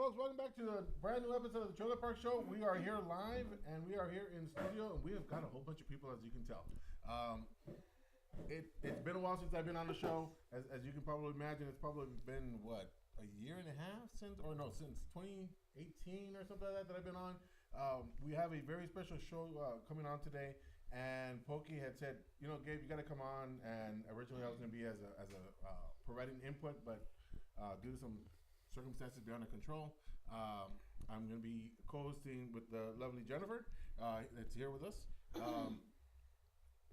folks, welcome back to a brand new episode of the Trailer Park Show. We are here live, and we are here in studio, and we have got a whole bunch of people, as you can tell. It's been a while since I've been on the show. As you can probably imagine, it's probably been, what, a year and a half since 2018 or something like that I've been on. We have a very special show coming on today, and Pokey had said, you know, Gabe, you got to come on, and originally I was going to be as a providing input, but due to some circumstances beyond our control, I'm going to be co-hosting with the lovely Jennifer that's here with us.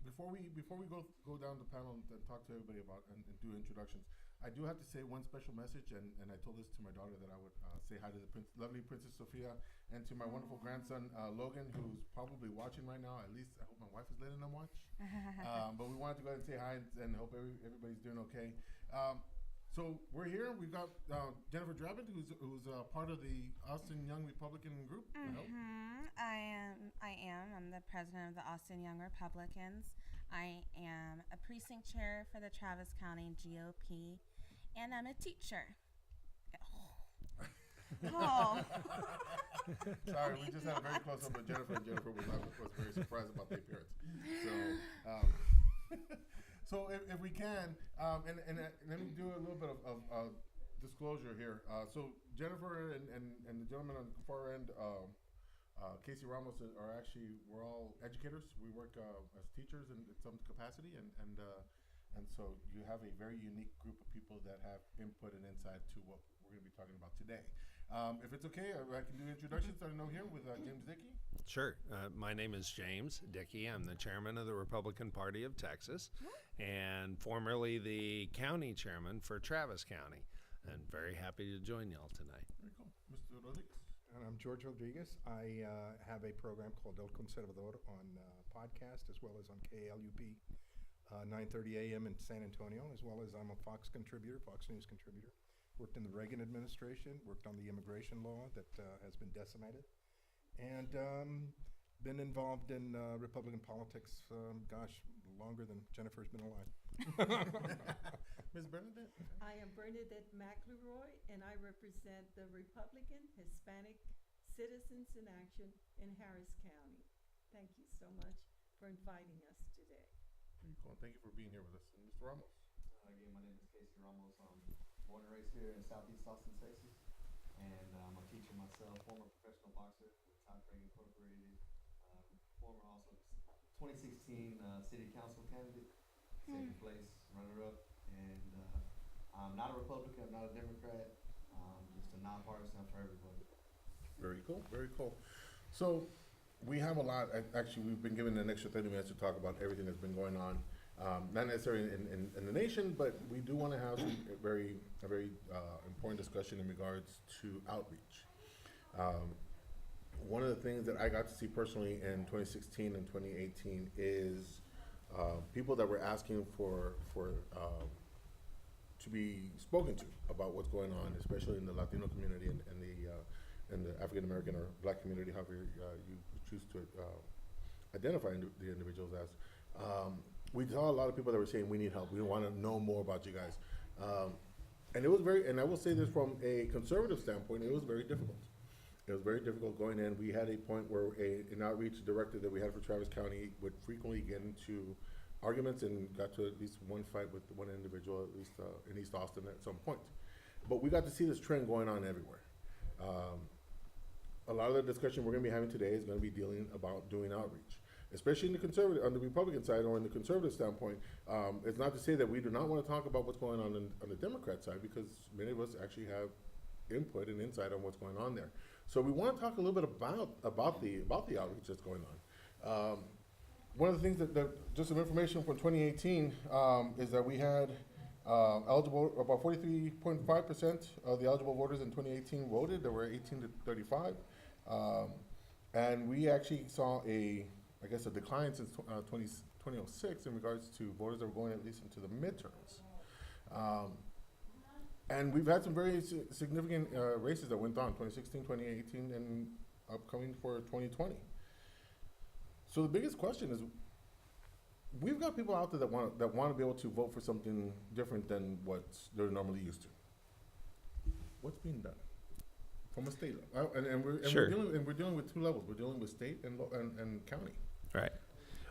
Before we go down the panel and talk to everybody about and do introductions, I do have to say one special message, and I told this to my daughter that I would say hi to the lovely Princess Sophia and to my wonderful grandson Logan, who's probably watching right now. At least I hope my wife is letting them watch. But we wanted to go ahead and say hi and hope everybody's doing okay. So we're here. We've got Jennifer Drabin, who's part of the Austin Young Republican group. I am. I'm the president of the Austin Young Republicans. I am a precinct chair for the Travis County GOP, and I'm a teacher. Oh. Sorry, we just had a very close up with Jennifer, and Jennifer was very surprised about the appearance. So if we can, and let me do a little bit of disclosure here. So Jennifer and the gentleman on the far end, Casey Ramos, we're all educators. We work as teachers in some capacity, and so you have a very unique group of people that have input and insight to what we're going to be talking about today. If it's okay, I can do introductions. I know here with James Dickey. Sure. My name is James Dickey. I'm the chairman of the Republican Party of Texas and formerly the county chairman for Travis County. And very happy to join y'all tonight. Very cool. Mr. Rodriguez. And I'm George Rodriguez. I have a program called El Conservador on podcast as well as on KLUP 9:30 a.m. in San Antonio, as well as I'm a Fox News contributor. Worked in the Reagan administration, worked on the immigration law that has been decimated, and been involved in Republican politics, longer than Jennifer's been alive. Ms. Bernadette? I am Bernadette McElroy, and I represent the Republican Hispanic Citizens in Action in Harris County. Thank you so much for inviting us today. Very cool. Thank you for being here with us. And Mr. Ramos? Again, my name is Casey Ramos. I'm born and raised here in Southeast Austin, Texas. And I'm a teacher myself, former professional boxer with Top Rank Incorporated, former also 2016 city council candidate, second place runner-up. And I'm not a Republican, I'm not a Democrat, just a nonpartisan for everybody. Very cool, very cool. So we have a lot. Actually, we've been given an extra 30 minutes to talk about everything that's been going on. Not necessarily in the nation, but we do want to have a very important discussion in regards to outreach. One of the things that I got to see personally in 2016 and 2018 is people that were asking for to be spoken to about what's going on, especially in the Latino community and the African American or Black community, however you choose to identify the individuals as. We saw a lot of people that were saying we need help. We want to know more about you guys, and it was and I will say this from a conservative standpoint, it was very difficult. It was very difficult going in. We had a point where an outreach director that we had for Travis County would frequently get into arguments and got to at least one fight with one individual, at least in East Austin at some point. But we got to see this trend going on everywhere. A lot of the discussion we're going to be having today is going to be dealing about doing outreach, especially in the conservative, on the Republican side or in the conservative standpoint. It's not to say that we do not want to talk about what's going on the Democrat side, because many of us actually have input and insight on what's going on there. So we want to talk a little bit about the outreach that's going on. One of the things that just some information from 2018 is that we had eligible, about 43.5% of the eligible voters in 2018 voted. There were 18 to 35. And we actually saw a decline since 2006 in regards to voters that were going at least into the midterms. And we've had some very significant races that went on, 2016, 2018, and upcoming for 2020. So the biggest question is, we've got people out there that want to be able to vote for something different than what they're normally used to. What's being done? From a state level. Sure. We're dealing with two levels. We're dealing with state and county. Right.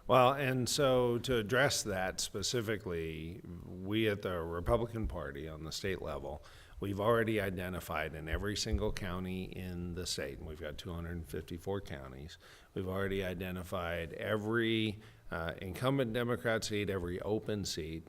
Well, and so to address that specifically, we at the Republican Party on the state level, we've already identified in every single county in the state, and we've got 254 counties, we've already identified every incumbent Democrat seat, every open seat,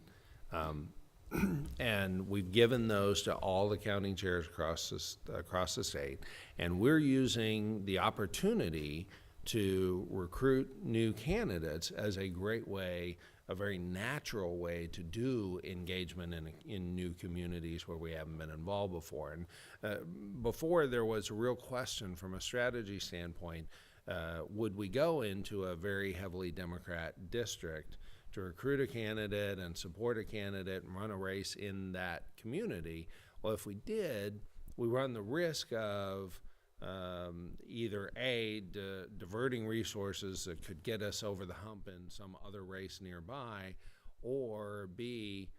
and we've given those to all the county chairs across the state, and we're using the opportunity to recruit new candidates as a great way, a very natural way to do engagement in new communities where we haven't been involved before. And before there was a real question from a strategy standpoint, would we go into a very heavily Democrat district to recruit a candidate and support a candidate and run a race in that community? Well, if we did, we run the risk of either A, diverting resources that could get us over the hump in some other race nearby, or B,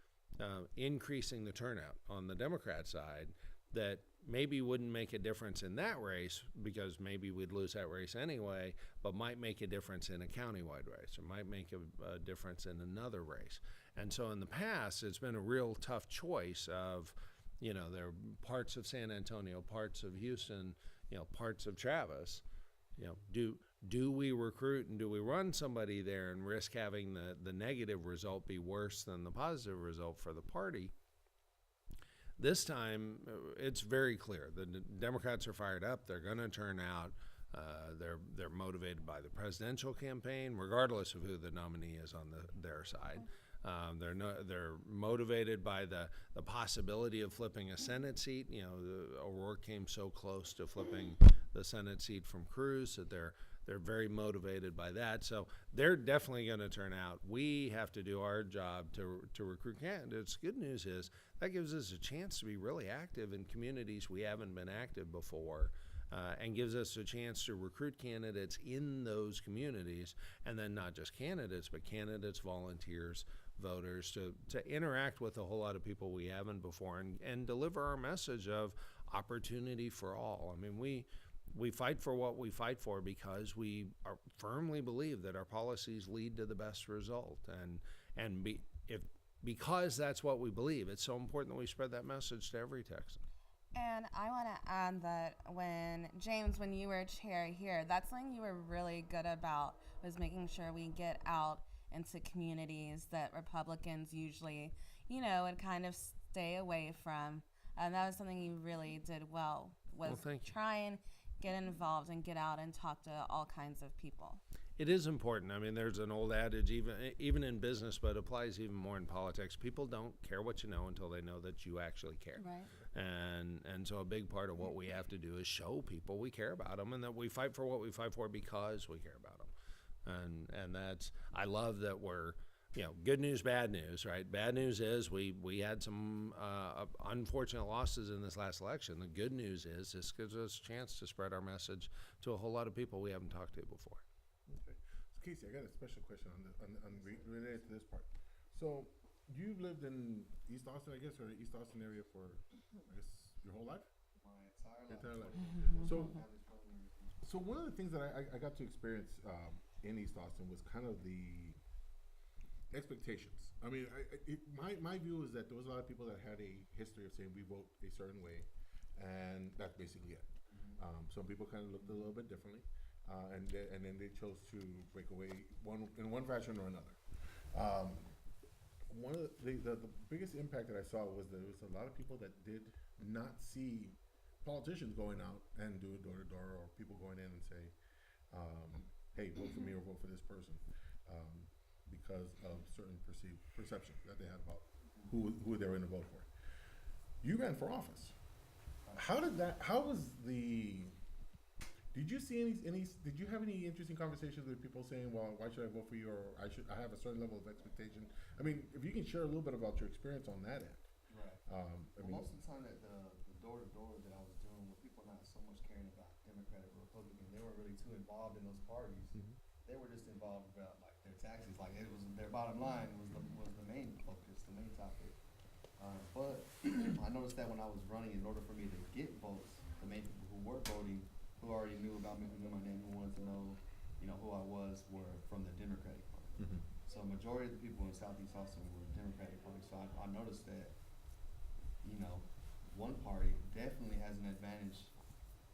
increasing the turnout on the Democrat side that maybe wouldn't make a difference in that race because maybe we'd lose that race anyway, but might make a difference in a countywide race or might make a difference in another race. And so in the past, it's been a real tough choice of, there are parts of San Antonio, parts of Houston, parts of Travis, do we recruit and do we run somebody there and risk having the negative result be worse than the positive result for the party? This time, it's very clear. The Democrats are fired up. They're going to turn out. They're motivated by the presidential campaign, regardless of who the nominee is on their side. They're motivated by the possibility of flipping a Senate seat. O'Rourke came so close to flipping the Senate seat from Cruz that they're very motivated by that. So they're definitely going to turn out. We have to do our job to recruit candidates. Good news is that gives us a chance to be really active in communities we haven't been active before. And gives us a chance to recruit candidates in those communities, and then not just candidates, but candidates, volunteers, voters, to interact with a whole lot of people we haven't before and deliver our message of opportunity for all. I mean, we fight for what we fight for because we firmly believe that our policies lead to the best result. Because that's what we believe, it's so important that we spread that message to every Texan. And I want to add that when you were chair here, that's something you were really good about, was making sure we get out into communities that Republicans usually, would kind of stay away from. And that was something you really did well, was try and get involved and get out and talk to all kinds of people. It is important. I mean, there's an old adage, even in business, but it applies even more in politics. People don't care what you know until they know that you actually care. Right. And so a big part of what we have to do is show people we care about them and that we fight for what we fight for because we care about them. And that's, I love that we're, good news, bad news, right? Bad news is we had some unfortunate losses in this last election. The good news is this gives us a chance to spread our message to a whole lot of people we haven't talked to before. Okay. So Casey, I got a special question related to this part. So you've lived in East Austin, I guess, or the East Austin area for, I guess, your whole life? My entire life. So one of the things that I got to experience in East Austin was kind of the expectations. I mean, my view is that there was a lot of people that had a history of saying we vote a certain way, and that's basically it. Some people kind of looked a little bit differently, and then they chose to break away in one fashion or another. One of the biggest impact that I saw was there was a lot of people that did not see politicians going out and do door to door, or people going in and say, hey, vote for me or vote for this person, because of certain perception that they had about who they were going to vote for. You ran for office. Did you see did you have any interesting conversations with people saying, well, why should I vote for you, or I have a certain level of expectation? I mean, if you can share a little bit about your experience on that end. Right. Most of the time that the door-to-door that I was doing with people not so much caring about Democratic or Republican, they weren't really too involved in those parties. Mm-hmm. They were just involved about like their taxes, like it was their bottom line was the main focus, the main topic. But I noticed that when I was running, in order for me to get votes, the main people who were voting, who already knew about me, who knew my name, who wanted to know, who I was, were from the Democratic Party. Mhm. So majority of the people in Southeast Austin were Democratic Party. So I noticed that, one party definitely has an advantage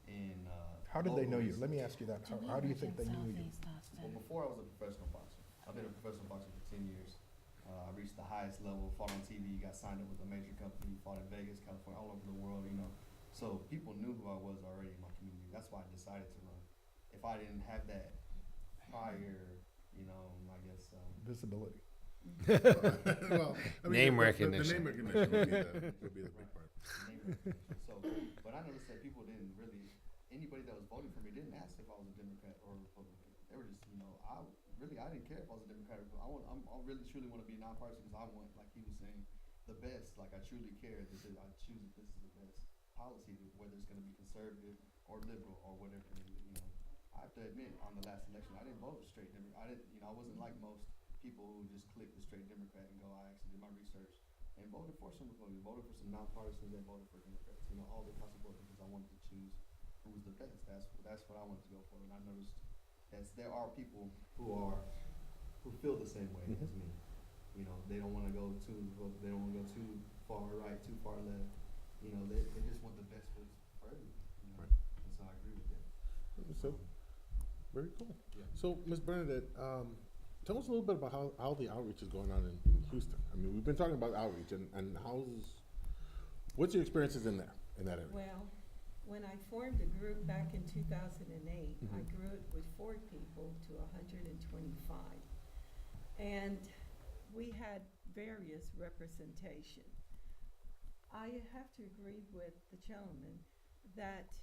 in. How did they know you? local Let me ask you that. How do you think they knew you? Well, before I was a professional boxer, I've been a professional boxer for 10 years. I reached the highest level, fought on TV, got signed up with a major company, fought in Vegas, California, all over the world, So people knew who I was already in my community. That's why I decided to run. If I didn't have that prior, I guess. Visibility. Well, Name the recognition. name recognition would be the big part. name recognition. So, but I noticed that people didn't really, anybody that was voting for me didn't ask if I was a Democrat or a Republican. They were just, I didn't care if I was a Democrat. I really truly want to be nonpartisan because I want, like he was saying, the best. Like I truly care that I choose that this is the best policy, whether it's going to be conservative or liberal or whatever. I have to admit, on the last election, I didn't vote straight Democrat. I wasn't like most people who just click the straight Democrat and go. I actually did my research and voted for some Republicans, voted for some nonpartisans, and voted for Democrats. All across the board because I wanted to choose who was the best. That's what I wanted to go for, and I noticed that there are people who feel the same way as me. They don't want to go they don't want to go too far right, too far left. They just want the best for everyone. Right. And so I agree with that. So, very cool. Yeah. So, Ms. Bernadette, tell us a little bit about how the outreach is going on in Houston. I mean, we've been talking about outreach, and what's your experiences in that area? Well, when I formed a group back in 2008, I grew it with 4 people to 125. And we had various representation. I have to agree with the gentleman that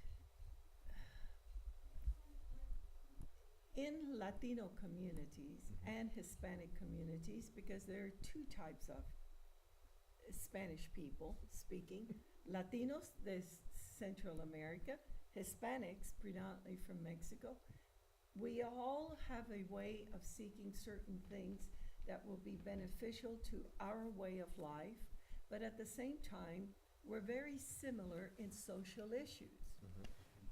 in Latino communities and Hispanic communities, because there are 2 types of Spanish people speaking, Latinos, there's Central America, Hispanics, predominantly from Mexico. We all have a way of seeking certain things that will be beneficial to our way of life, but at the same time, we're very similar in social issues.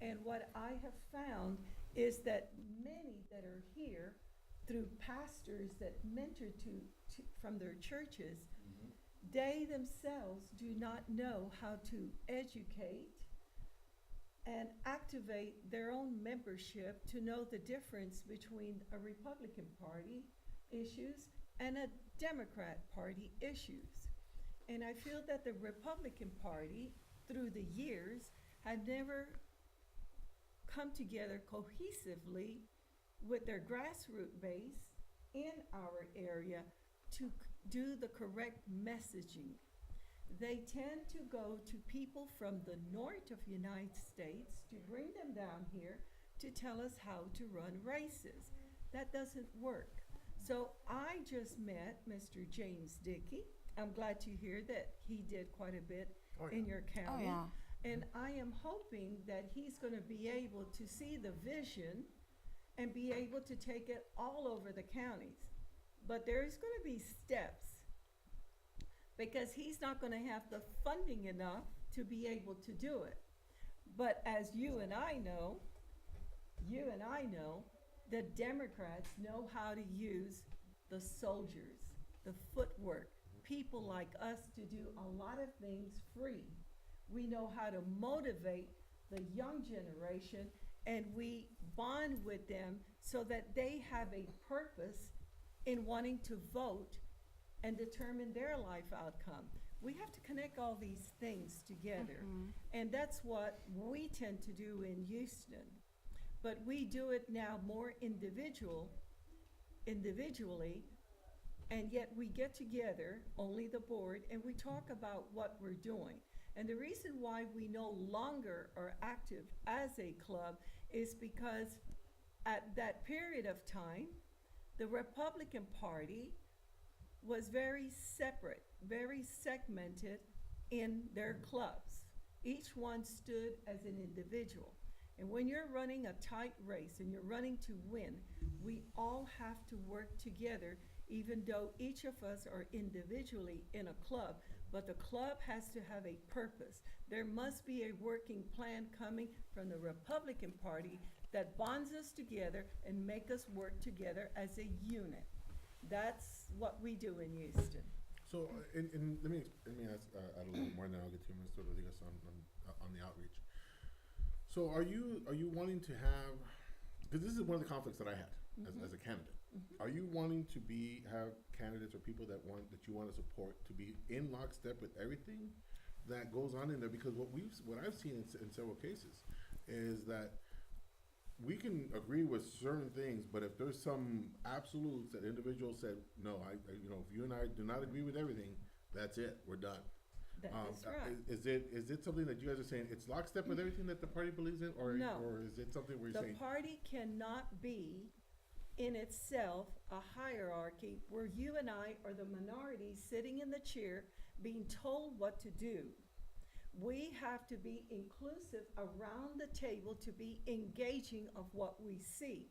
And what I have found is that many that are here through pastors that mentor from their churches, they themselves do not know how to educate and activate their own membership to know the difference between a Republican Party issues and a Democrat Party issues. And I feel that the Republican Party, through the years, had never come together cohesively with their grassroots base in our area to do the correct messaging. They tend to go to people from the north of the United States to bring them down here to tell us how to run races. That doesn't work. So I just met Mr. James Dickey. I'm glad to hear that he did quite a bit in your county. Oh, yeah. And I am hoping that he's going to be able to see the vision and be able to take it all over the counties. But there's going to be steps, because he's not going to have the funding enough to be able to do it. But as you and I know, the Democrats know how to use the soldiers, the footwork, people like us to do a lot of things free. We know how to motivate the young generation, and we bond with them so that they have a purpose in wanting to vote and determine their life outcome. We have to connect all these things together. And that's what we tend to do in Houston. But we do it now more individually, and yet we get together, only the board, and we talk about what we're doing. And the reason why we no longer are active as a club is because at that period of time, the Republican Party was very separate, very segmented in their clubs. Each one stood as an individual. And when you're running a tight race and you're running to win, we all have to work together, even though each of us are individually in a club, but the club has to have a purpose. There must be a working plan coming from the Republican Party that bonds us together and make us work together as a unit. That's what we do in Houston. So, let me ask, add a little more, and then I'll get to Mr. Rodriguez on the outreach. So, are you wanting to have? Because this is one of the conflicts that I had as a candidate. Are you wanting to have candidates or people that you want to support to be in lockstep with everything that goes on in there? Because what I've seen in several cases is that we can agree with certain things, but if there's some absolutes that individuals said, no, if you and I do not agree with everything, that's it, we're done. That is right. Is it something that you guys are saying it's lockstep with everything that the party believes in, or No. or is it something where you're The saying party cannot be in itself a hierarchy where you and I are the minority sitting in the chair being told what to do. We have to be inclusive around the table to be engaging of what we see.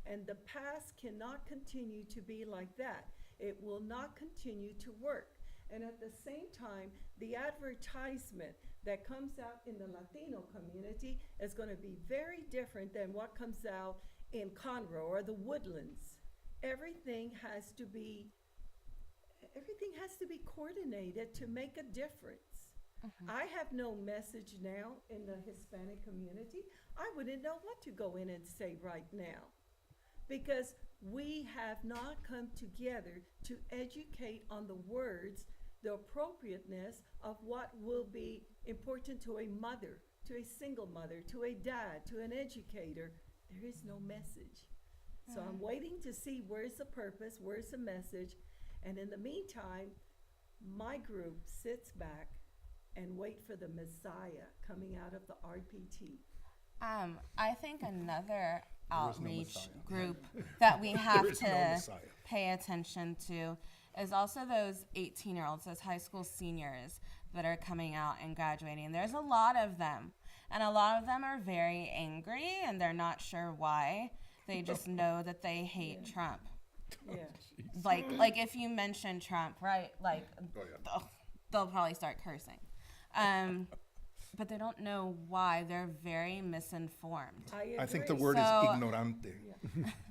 And the past cannot continue to be like that. It will not continue to work. And at the same time, the advertisement that comes out in the Latino community is going to be very different than what comes out in Conroe or the Woodlands. Everything has to be coordinated to make a difference. I have no message now in the Hispanic community. I wouldn't know what to go in and say right now, because we have not come together to educate on the words, the appropriateness of what will be important to a mother, to a single mother, to a dad, to an educator. There is no message. So I'm waiting to see where's the purpose, where's the message. And in the meantime, my group sits back and wait for the Messiah coming out of the RPT. I think another no outreach Messiah. group that we have is no to Messiah. pay attention to is also those 18-year-olds, those high school seniors that are coming out and graduating. There's a lot of them, and a lot of them are very angry, and they're not sure why. They just know that they hate Trump. Yeah. Like if you mention Trump, right? Like they'll probably start cursing. But they don't know why. They're very misinformed. I agree. I think the word So- is ignorante.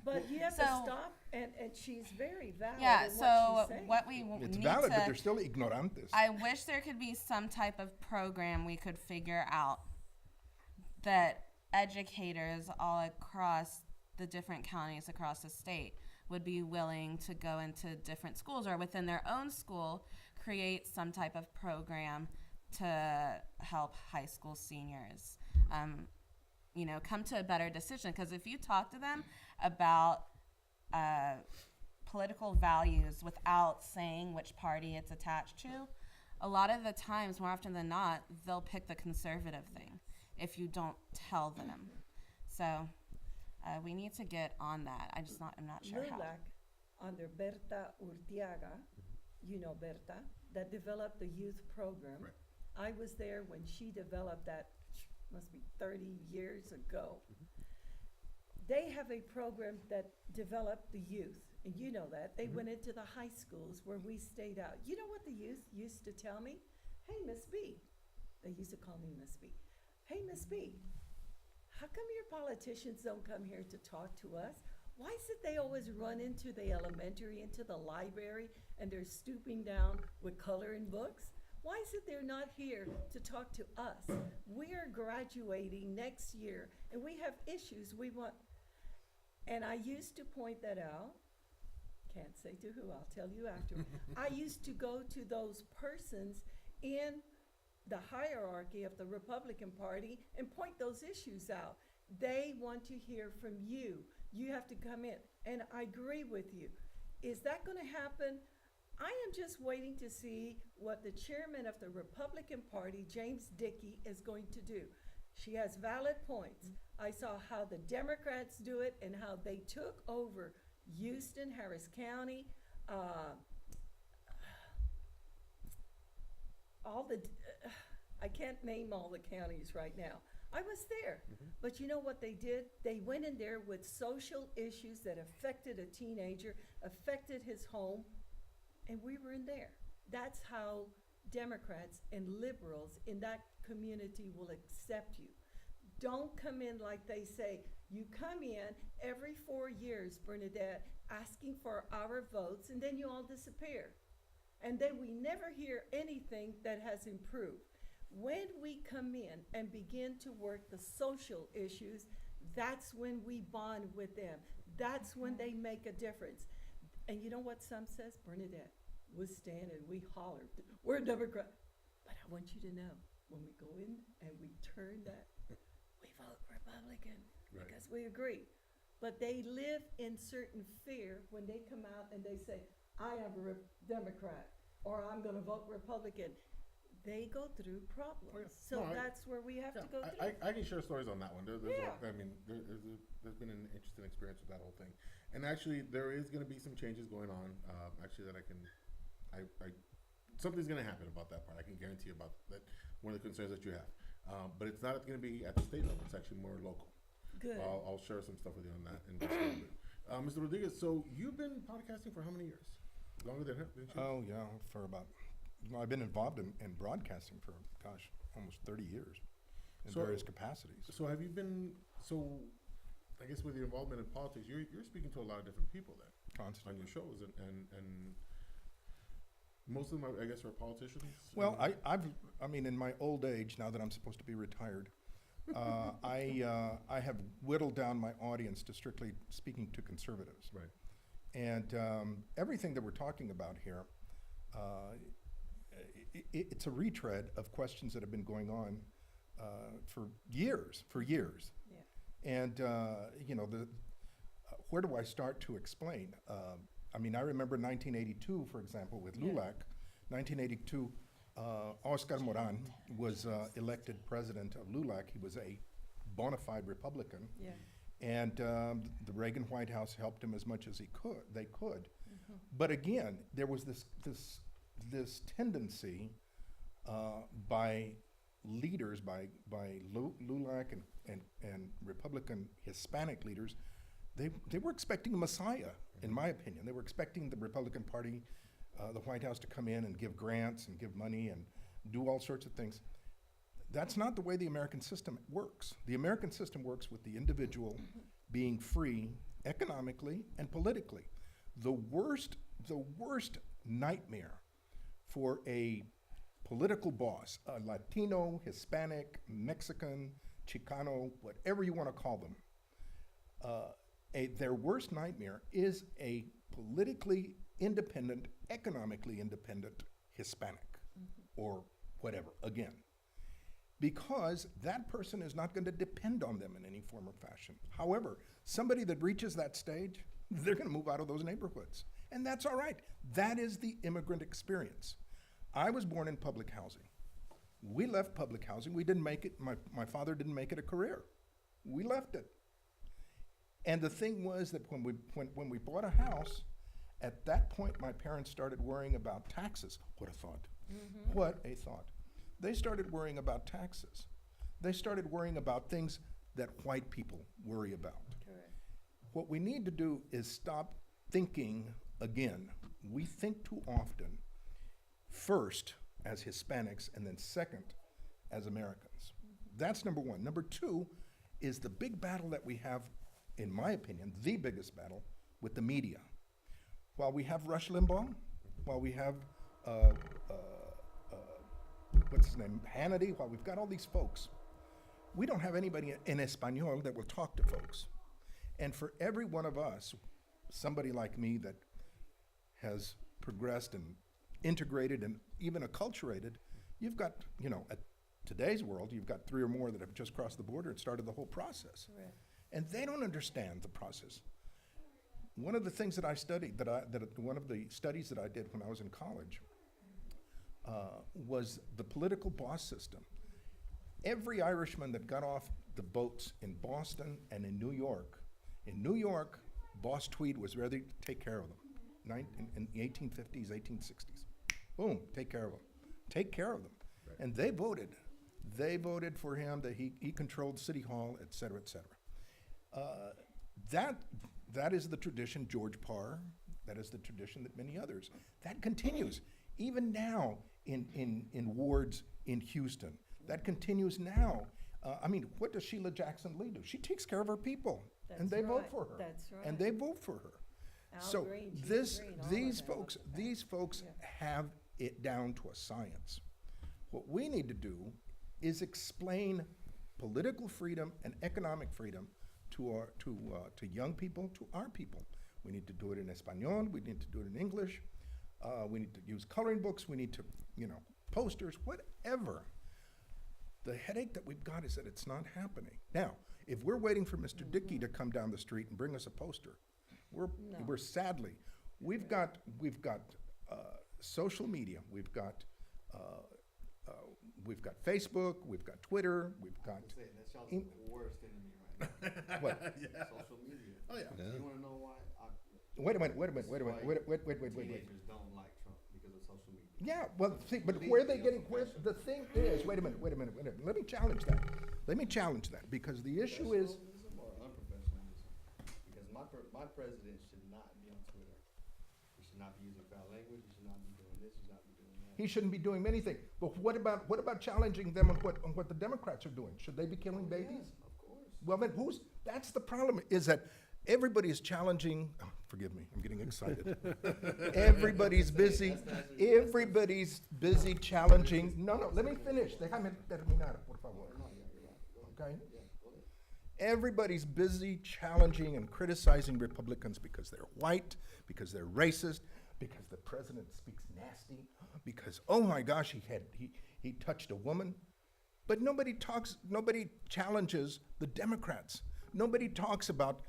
But you have to So- stop, and she's very valid Yeah, in so what she's saying. what we It's need valid, but to, they're still ignorantes. I wish there could be some type of program we could figure out that educators all across the different counties across the state would be willing to go into different schools or within their own school create some type of program to help high school seniors come to a better decision. Because if you talk to them about political values without saying which party it's attached to, a lot of the times, more often than not, they'll pick the conservative thing if you don't tell them. So we need to get on that. I'm not sure how. LULAC, under Berta Urtiaga, you know Berta, that developed the youth program. Right. I was there when she developed that, must be 30 years ago. They have a program that developed the youth, and you know that. They went into the high schools where we stayed out. You know what the youth used to tell me? Hey, Miss B. They used to call me Miss B. Hey, Miss B, how come your politicians don't come here to talk to us? Why is it they always run into the elementary, into the library, and they're stooping down with coloring books? Why is it they're not here to talk to us? We are graduating next year, and we have issues we want. And I used to point that out. Can't say to who, I'll tell you after. I used to go to those persons in the hierarchy of the Republican Party and point those issues out. They want to hear from you. You have to come in. And I agree with you. Is that going to happen? I am just waiting to see what the chairman of the Republican Party, James Dickey, is going to do. She has valid points. I saw how the Democrats do it and how they took over Houston, Harris County, I can't name all the counties right now. I was there. But you know what they did? They went in there with social issues that affected a teenager, affected his home, and we were in there. That's how Democrats and liberals in that community will accept you. Don't come in like they say. You come in every 4 years, Bernadette, asking for our votes, and then you all disappear. And then we never hear anything that has improved. When we come in and begin to work the social issues, that's when we bond with them. That's when they make a difference. And you know what some says? Bernadette, we stand and we holler. We're Democrat. But I want you to know, when we go in and we turn that, we vote Republican Right. because we agree. But they live in certain fear when they come out and they say, I am a Democrat, or I'm going to vote Republican. They go through problems. So No, that's where we have to go through. I can share stories on that one. There's Yeah. there's been an interesting experience with that whole thing. And actually, there is going to be some changes going on. Actually, that something's going to happen about that part. I can guarantee you about that. One of the concerns that you have, but it's not going to be at the state level. It's actually more local. Good. I'll share some stuff with you on that in just a little bit. Mr. Rodriguez, so you've been podcasting for how many years? Longer than him, didn't you? Oh, yeah, for about, well, I've been involved in broadcasting for, gosh, almost 30 years in So- various capacities. So have you been, I guess with your involvement in politics, you're speaking to a lot of different people then on Constantly. your shows, and most of them, I guess, are politicians? Well, I mean, in my old age, now that I'm supposed to be retired, I have whittled down my audience to strictly speaking to conservatives. Right. And everything that we're talking about here, it's a retread of questions that have been going on for years. Yeah. And, you know, where do I start to explain? I mean, I remember 1982, for example, with LULAC. 1982, Oscar Moran was elected president of LULAC. He was a bona fide Republican. Yeah. And the Reagan White House helped him as much as they could. But again, there was this tendency by leaders, by LULAC and Republican Hispanic leaders, they were expecting a messiah, in my opinion. They were expecting the Republican Party, the White House, to come in and give grants and give money and do all sorts of things. That's not the way the American system works. The American system works with the individual being free economically and politically. The worst nightmare for a political boss, a Latino, Hispanic, Mexican, Chicano, whatever you want to call them, their worst nightmare is a politically independent, economically independent Hispanic or whatever, again. Because that person is not going to depend on them in any form or fashion. However, somebody that reaches that stage, they're going to move out of those neighborhoods. And that's all right. That is the immigrant experience. I was born in public housing. We left public housing. We didn't make it, my father didn't make it a career. We left it. And the thing was that when we bought a house, at that point my parents started worrying about taxes. What a thought. What a thought. They started worrying about taxes. They started worrying about things that white people worry about. Correct. What we need to do is stop thinking again. We think too often, first as Hispanics, and then second as Americans. That's number one. Number two is the big battle that we have, in my opinion, the biggest battle with the media. While we have Rush Limbaugh, while we have what's his name, Hannity, while we've got all these folks, we don't have anybody in Espanol that will talk to folks. And for every one of us, somebody like me that has progressed and integrated and even acculturated, you've got, you know, at today's world, you've got 3 or more that have just crossed the border and started the whole process. Correct. And they don't understand the process. One of the things that I studied, one of the studies that I did when I was in college, was the political boss system. Every Irishman that got off the boats in Boston and in New York, Boss Tweed was ready to take care of them. In the 1850s, 1860s. Boom, take care of them. Take care of them. Right. And they voted. They voted for him, that he controlled City Hall, et cetera, et cetera. That is the tradition, George Parr, that is the tradition that many others. That continues. even now in wards in Houston. That continues now. I mean, what does Sheila Jackson Lee do? She takes care of her people, and That's they vote right. for her. That's right. And they vote for her. Al So Green, Jim this, Green, all of these them. folks, these folks Yeah. have it down to a science. What we need to do is explain political freedom and economic freedom to young people, to our people. We need to do it in Espanol. We need to do it in English. We need to use coloring books. We need to, posters, whatever. The headache that we've got is that it's not happening. Now, if we're waiting for Mr. Dickey to come down the street and bring us a poster, we're sadly, we've got social media. We've got Facebook. We've got Twitter. We've got. That's y'all's In- worst enemy right now. What? Social media. Oh, yeah. You want to know why? Wait a minute. Wait. Teenagers don't like Trump because of social media. Yeah, well, see, but where are they getting, the thing is, wait a minute, let me challenge that. Because the issue is, Professionalism or unprofessionalism? Because my president should not be on Twitter. He should not be using foul language. He should not be doing this. He should not be doing that. he shouldn't be doing anything. But what about challenging them on what the Democrats are doing? Should they be killing babies? Of course. Well, then that's the problem, is that everybody is challenging, forgive me, I'm getting excited. Everybody's busy challenging, no, let me finish. Déjame terminar, por favor. Okay? Everybody's busy challenging and criticizing Republicans because they're white, because they're racist, because the president speaks nasty, because, oh my gosh, he touched a woman. But nobody challenges the Democrats. Nobody talks about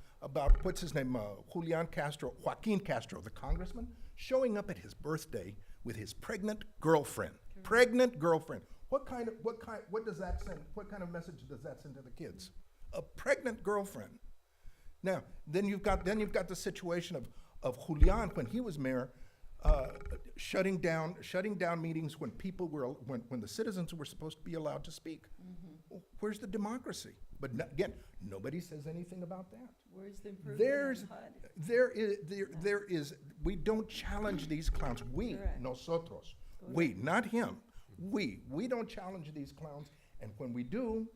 what's his name, Joaquin Castro, the congressman, showing up at his birthday with his pregnant girlfriend. What kind of message does that send to the kids? A pregnant girlfriend. Now, then you've got the situation of Julian when he was mayor, shutting down meetings when when the citizens were supposed to be allowed to speak. Well, where's the democracy? But again, nobody says anything about that. Where's the improvement in HUD? We don't challenge these clowns. We, Correct. nosotros, we, not him. We don't challenge these clowns, and when we do,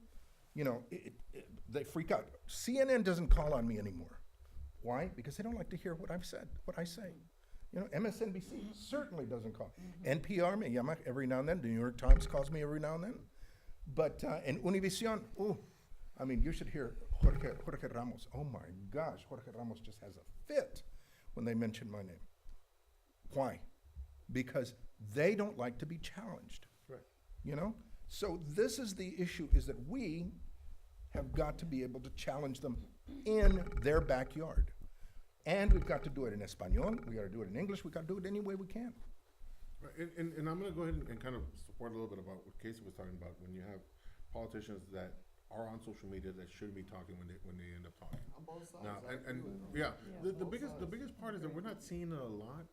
they freak out. CNN doesn't call on me anymore. Why? Because they don't like to hear what I say. MSNBC certainly doesn't call. NPR me llama every now and then. The New York Times calls me every now and then. But in Univision, you should hear Jorge Ramos. Oh my gosh, Jorge Ramos just has a fit when they mention my name. Why? Because they don't like to be challenged. Right. So this is the issue, is that we have got to be able to challenge them in their backyard. And we've got to do it in Espanol, we got to do it in English, we got to do it any way we can. Right, and I'm going to go ahead and kind of support a little bit about what Casey was talking about when you have politicians that are on social media that shouldn't be talking when they end up talking. On both sides. Now, I and agree with him. yeah, the Both biggest sides. part is that we're not seeing it a lot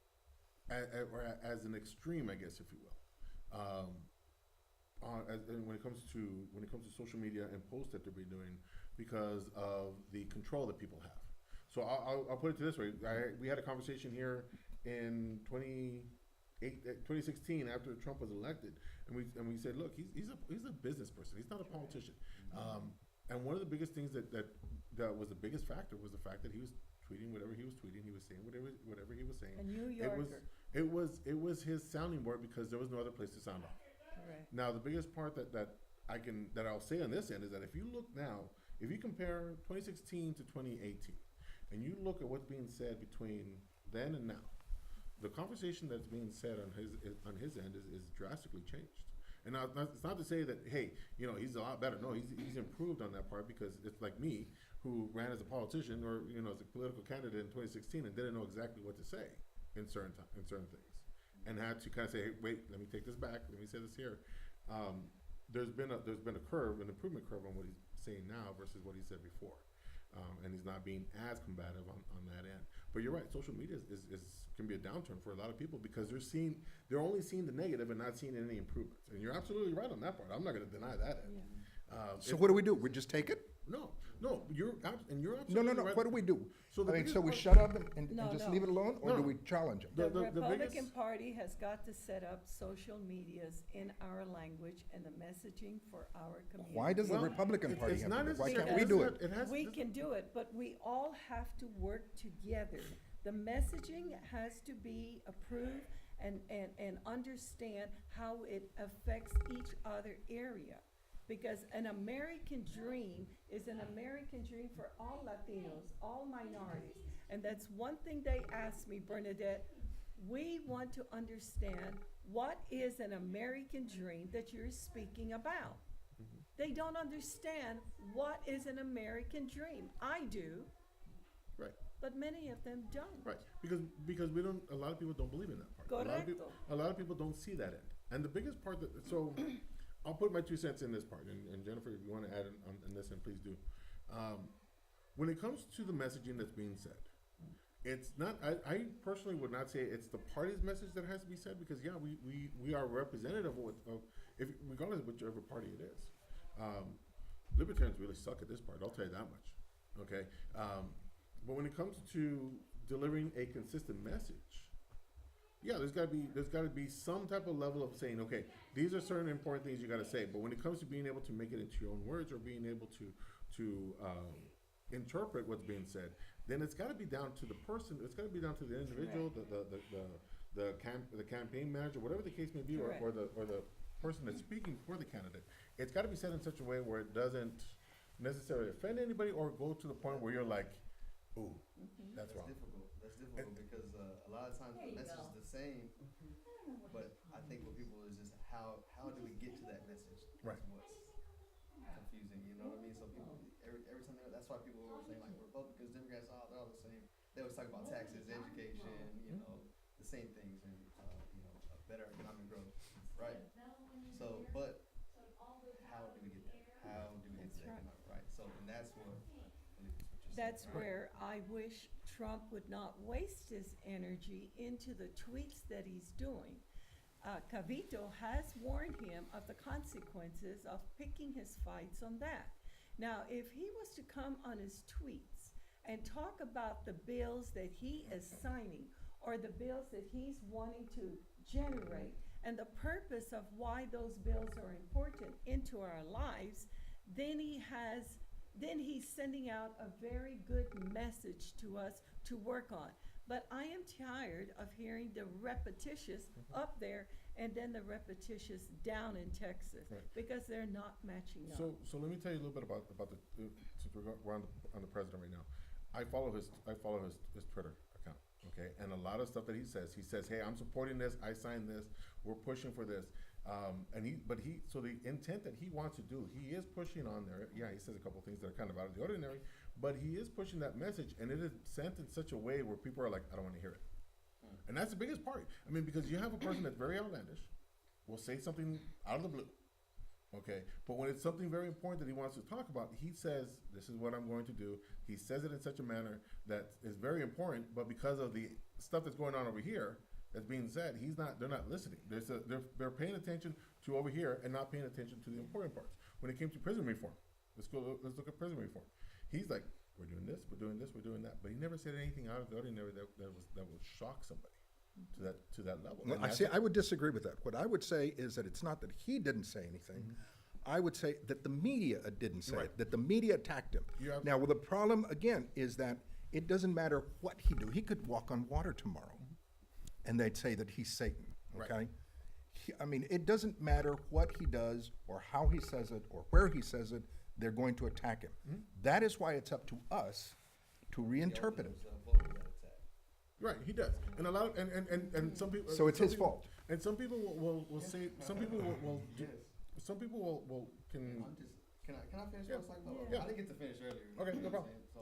as an extreme, I guess, if you will. When it comes to social media and posts that they'll be doing, because of the control that people have. So I'll put it to this way: we had a conversation here in 2016 after Trump was elected, and we said, look, he's a business person. He's not a politician. And one of the biggest things that was the biggest factor was the fact that he was tweeting whatever he was tweeting. He was saying whatever he was saying. A New Yorker. It was his sounding board because there was no other place to sound off. Correct. Now, the biggest part that I'll say on this end is that if you look now, if you compare 2016 to 2018, and you look at what's being said between then and now, the conversation that's being said on his end is drastically changed. And now, it's not to say that, hey, he's a lot better. No, he's improved on that part, because it's like me, who ran as a politician or as a political candidate in 2016 and didn't know exactly what to say in certain things, and had to kind of say, hey, wait, let me take this back. Let me say this here. There's been a curve, an improvement curve on what he's saying now versus what he said before. And he's not being as combative on that end. But you're right, social media can be a downturn for a lot of people, because they're only seeing the negative and not seeing any improvements. And you're absolutely right on that part. I'm not going to deny that end. Yeah. So what do? We just take it? No, you're No, absolutely no. right. What do we do? So the I mean, biggest so we part- shut up and No, just no. leave it alone, or No, do no. we challenge them? The the Republican biggest- Party has got to set up social medias in our language and the messaging for our community. Why does the Well, Republican it's- Party it's have not to do it? Why necessarily- can't we it do doesn't it? It has We this- can do it, but we all have to work together. The messaging has to be approved and understand how it affects each other area. Because an American dream is an American dream for all Latinos, all minorities. And that's one thing they asked me, Bernadette. We want to understand what is an American dream that you're speaking about. They don't understand what is an American dream. I do, Right. but many of them don't. Right, because we don't. A lot of people don't believe in that part. Correcto. A lot of people don't see that end. And the biggest part that so, I'll put my 2 cents in this part. And Jennifer, if you want to add in this, and please do. When it comes to the messaging that's being said, it's not. I personally would not say it's the party's message that has to be said, because yeah, we are representative of if regardless of whichever party it is. Libertarians really suck at this part. I'll tell you that much. Okay. But when it comes to delivering a consistent message, yeah, there's got to be some type of level of saying, okay, these are certain important things you got to say. But when it comes to being able to make it into your own words, or being able to interpret what's being said, then it's got to be down to the person. It's got to be down to the individual, the campaign manager, whatever the case may be, or the person that's speaking for the candidate. It's got to be said in such a way where it doesn't necessarily offend anybody or go to the point where you're like, ooh, that's wrong. That's difficult because a lot of times the message is the same, but I think what people is just how do we get to that message? Right. Is what's confusing, you know what I mean? So people every time that's why people are saying like Republicans, Democrats, they're all the same. They always talk about taxes, education, you know, the same things, and you know, better economic growth, right? So, but how do we get there? How do we get to that economic right? So, and that's what. That's where I wish Trump would not waste his energy into the tweets that he's doing. Cavito has warned him of the consequences of picking his fights on that. Now, if he was to come on his tweets and talk about the bills that he is signing or the bills that he's wanting to generate and the purpose of why those bills are important into our lives, then he's sending out a very good message to us to work on. But I am tired of hearing the repetitious up there and then the repetitious down in Texas, Right. because they're not matching up. So let me tell you a little bit about the since we're on the president right now. I follow his Twitter account, okay, and a lot of stuff that he says, hey, I'm supporting this, I signed this, we're pushing for this, so the intent that he wants to do, he is pushing on there. Yeah, he says a couple things that are kind of out of the ordinary, but he is pushing that message, and it is sent in such a way where people are like, I don't want to hear it. And that's the biggest part. I mean, because you have a person that's very outlandish, will say something out of the blue, okay? But when it's something very important that he wants to talk about, he says, this is what I'm going to do. He says it in such a manner that is very important, but because of the stuff that's going on over here that's being said, they're not listening. They're paying attention to over here and not paying attention to the important parts. When it came to prison reform, let's look at prison reform. He's like, we're doing this, we're doing this, we're doing that. But he never said anything out of the ordinary that will shock somebody to that level. Well, I would disagree with that. What I would say is that it's not that he didn't say anything. I would say that the media didn't say Right. it, that the media attacked him. You have- Now, well, the problem, again, is that it doesn't matter what he do. He could walk on water tomorrow, and they'd say that he's Satan, Right. okay? I mean, it doesn't matter what he does or how he says it or where he says it, they're going to attack him. That is why it's up to us to reinterpret it. Right, he does, and a lot of, and some people. So it's some his people- fault. And some people will say. Some people will. Some people will can. Can I finish Yeah. what I was talking about? Yeah. I didn't get to finish earlier. Okay, You no know what problem. I'm saying? So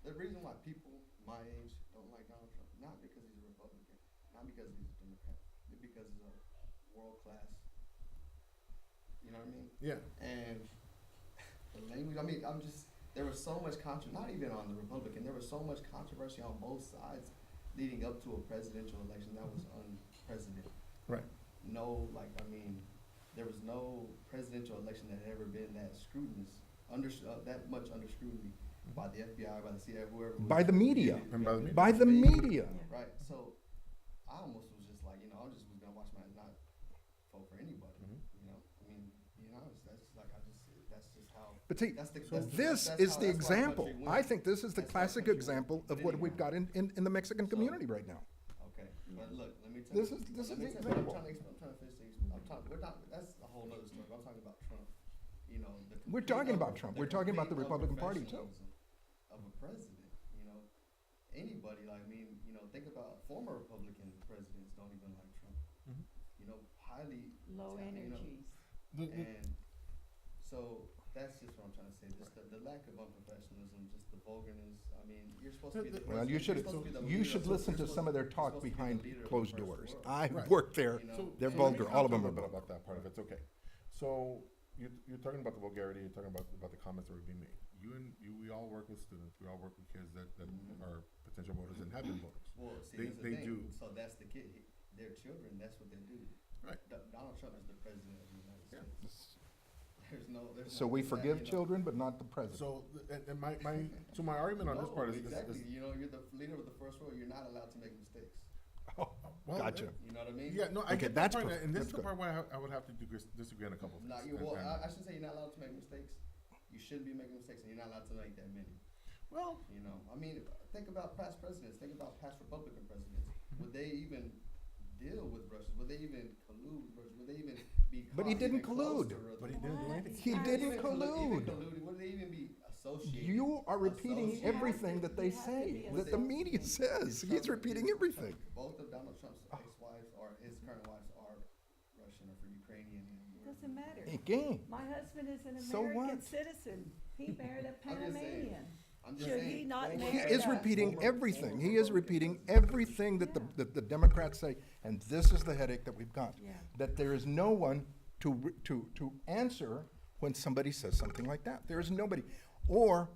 the reason why people my age don't like Donald Trump, not because he's a Republican, not because he's a Democrat, but because he's a world class. You know what I mean? Yeah. And the language, I mean, there was so much not even on the Republican, there was so much controversy on both sides leading up to a presidential election that was unprecedented. Right. There was no presidential election that had ever been that scrutinous that much under scrutiny by the FBI, by the CIA, whoever. By the media. And by the media. By the media. Right. So I almost was just like, I just was gonna watch my not vote for anybody. You know, I mean, being honest, that's like that's just how. But see, that's the, this that's is how- the that's why example. country wins. I think this is the That's why classic country example wins. of what we've got Anyhow. in the Mexican community right now. Okay, but look, let me tell This you. is- this let is me the tell you, example. I'm trying to finish things. We're not. That's a whole other story. I'm talking about Trump. You know, the We're complete talking about un- Trump. We're talking about the complete Republican Party, too. unprofessionalism of a president. You know, anybody like think about former Republican presidents don't even like Trump. You know, highly Low you know, energies. and so that's just what I'm trying to say. Just the lack of unprofessionalism, just the vulgarness. I mean, you're supposed to be the Well, president. you should You're supposed to be the you leader should of- listen you're to supposed some of their you're talk supposed to be the behind leader of the closed first doors. world. I've Right. worked there. You know, They're So vulgar. let me All of talk them a are little bit vulgar. about that part of it. It's okay. So you're talking about the vulgarity. You're talking about the comments that were being made. We all work with students. We all work with kids that are potential voters and have been voters. Well, see, They- that's the they thing. do. So that's the kid. Their children. That's what they do. Right. Donald Trump is the president of the United Yeah. States. There's So no we that, forgive you know. children, but not the president. So and my argument on this No, part is exactly. You know, you're the leader of the first world. You're not allowed to make mistakes. well, Gotcha. You know what I mean? Yeah, no, I Okay, get that's that part, perfect. and this That's is the good. part where I would have to disagree on a couple of Not things. you. Well, And- I shouldn't say you're not allowed to make mistakes. You shouldn't be making mistakes, and you're not allowed to make that many. well, You know, I mean, think about past presidents. Think about past Republican presidents. Would they even deal with Russians? Would they even collude with Russians? Would they even be? But he caught didn't even close to collude. Russia? but he didn't do anything. He Even didn't collude. collude. Would they even be associated? You are repeating Associated. everything that they You have to say, be that the media associated. says. He's repeating everything. Both of Donald Trump's ex-wives or his current wives are Russian or for Ukrainian. And Doesn't matter. Again, My husband is an So American what? citizen. He married a I'm just saying. Panamanian. I'm just Should saying, he not former- he marry is us? repeating former- everything. former He is Republican repeating president. everything that Yeah. the Democrats say, and this is the headache that we've got. Yeah. That there is no one to answer when somebody says something like that. There is nobody. Or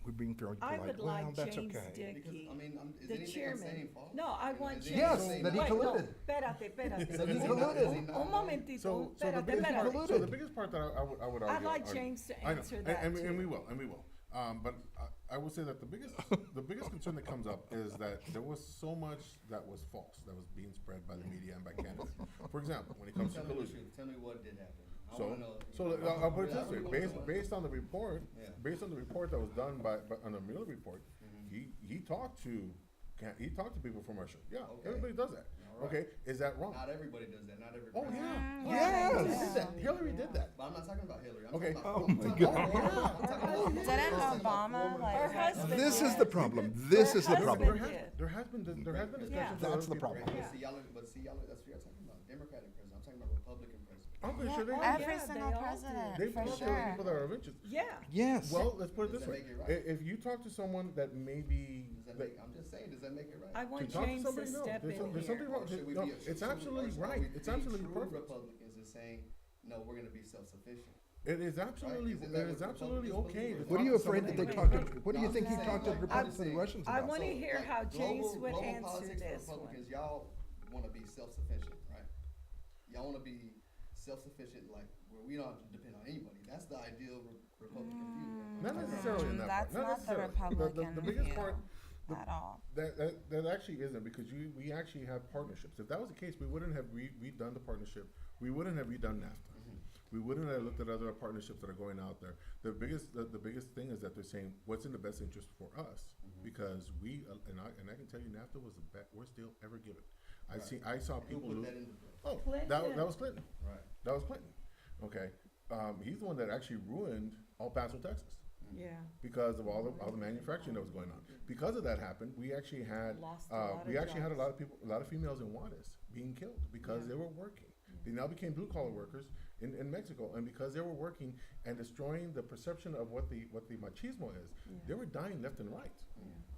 we're being very I polite. would Well, like that's James okay. Because, Dickey, I mean, is the anything I'm chairman. saying false? No, I You know, want is James. Yes, anything that he Wait, colluded. No, espérate. So he colluded. Un momentito, So the espérate, biggest espérate. part, so the biggest part that I would argue. I'd like argue- James to I know, answer and- that and, too. and we will. But I will say that the biggest concern that comes up is that there was so much that was false that was being spread by the media and by candidates. For example, when it comes to Tell me the collusion. truth. Tell me what did happen. I So, wanna know. I'll put it this way, I really based, wanna know. based on the report, Yeah. based on the report that was done by on the Mueller report, he talked to people from Russia. Yeah, Okay. everybody does that. All right. Okay, is that wrong? Not everybody does that. Not every. Oh president. yeah, Yes. Hillary did that. Hillary did that. But I'm not talking about Hillary. I'm Okay. talking Oh about, my I'm God. talking about- I'm talking about- Didn't I'm talking about Obama, former- like, Her husband This is did. the problem. This is the Her problem. husband did. There has been discussions. Yeah. with That's other the people. problem. But see, y'all, that's what you're talking about. Democratic president. I'm talking about Republican president. I'm pretty Yeah, sure they every yeah, single they all president, do. they've for talked to other sure. people that are of interest. Yeah. Yes. Well, let's put it Does this that way: make it right? if you talk to someone that maybe Does that make? I'm just saying. Does that make it right? I want to talk to James to somebody, no, step there's, in there's something here. wrong. Or should we No, be it's should we- absolutely or are right. we It's being absolutely true perfect. Republicans is saying, no, we're going to be self-sufficient. It is absolutely, Isn't it that is what absolutely Republicans okay. believe? to What are talk you to afraid somebody that they Wait, talk to? wait. What do you No, think I'm he just talked to saying, the like, Republicans and the Russians I about? want to hear how James would global answer politics for this one. Republicans, y'all want to be self-sufficient, right? Y'all want to be self-sufficient, like where we don't have to depend on anybody. That's the ideal Republican view. Not necessarily in that That's part. not the necessarily. Republican The biggest view part at all. that actually isn't, because we actually have partnerships. If that was the case, we wouldn't have redone the partnership. We wouldn't have redone NAFTA. We wouldn't have looked at other partnerships that are going out there. The biggest thing is that they're saying what's in the best interest for us, because and I can tell you NAFTA was the worst deal ever given. I saw Who people put lose. that into play? Oh, Clinton. that was Clinton. Right. That was Clinton. Okay, he's the one that actually ruined El Paso, Texas, Yeah. because of all the manufacturing that was going on. Because of that happened, we actually had Lost a lot of a lot jobs. a lot of females in Juarez being killed because Yeah. they were working. They now became blue collar workers in Mexico, and because they were working and destroying the perception of what the machismo is, they were dying left and right.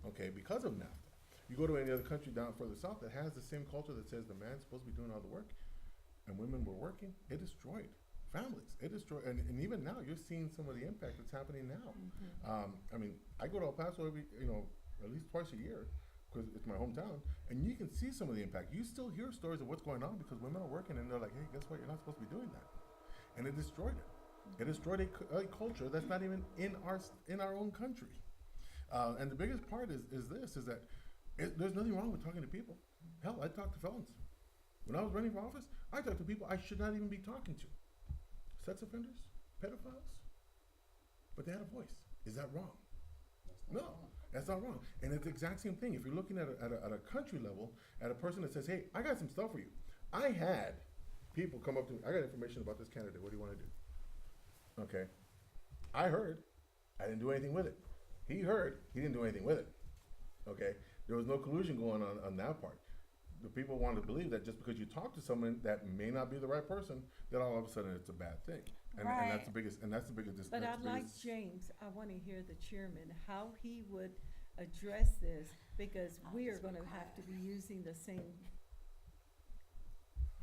Okay, because of NAFTA. You go to any other country down further south that has the same culture that says the man's supposed to be doing all the work, and women were working, it destroyed families. It destroyed, and even now you're seeing some of the impact that's happening now. I mean, I go to El Paso at least twice a year, because it's my hometown, and you can see some of the impact. You still hear stories of what's going on because women are working, and they're like, hey, guess what? You're not supposed to be doing that. And it destroyed it. It destroyed a culture that's not even in our own country. And the biggest part is that there's nothing wrong with talking to people. Hell, I talk to felons. When I was running for office, I talked to people I should not even be talking to. Sex offenders, pedophiles, but they had a voice. Is that wrong? No, that's not wrong. And it's the exact same thing. If you're looking at a country level, at a person that says, hey, I got some stuff for you. I had people come up to me, I got information about this candidate. What do you want to do? Okay. I heard. I didn't do anything with it. He heard. He didn't do anything with it. Okay. There was no collusion going on that part. The people want to believe that just because you talk to someone that may not be the right person, that all of a sudden it's a bad thing. And that's the biggest. But I'd like James, I want to hear the chairman, how he would address this, because we are going to have to be using the same.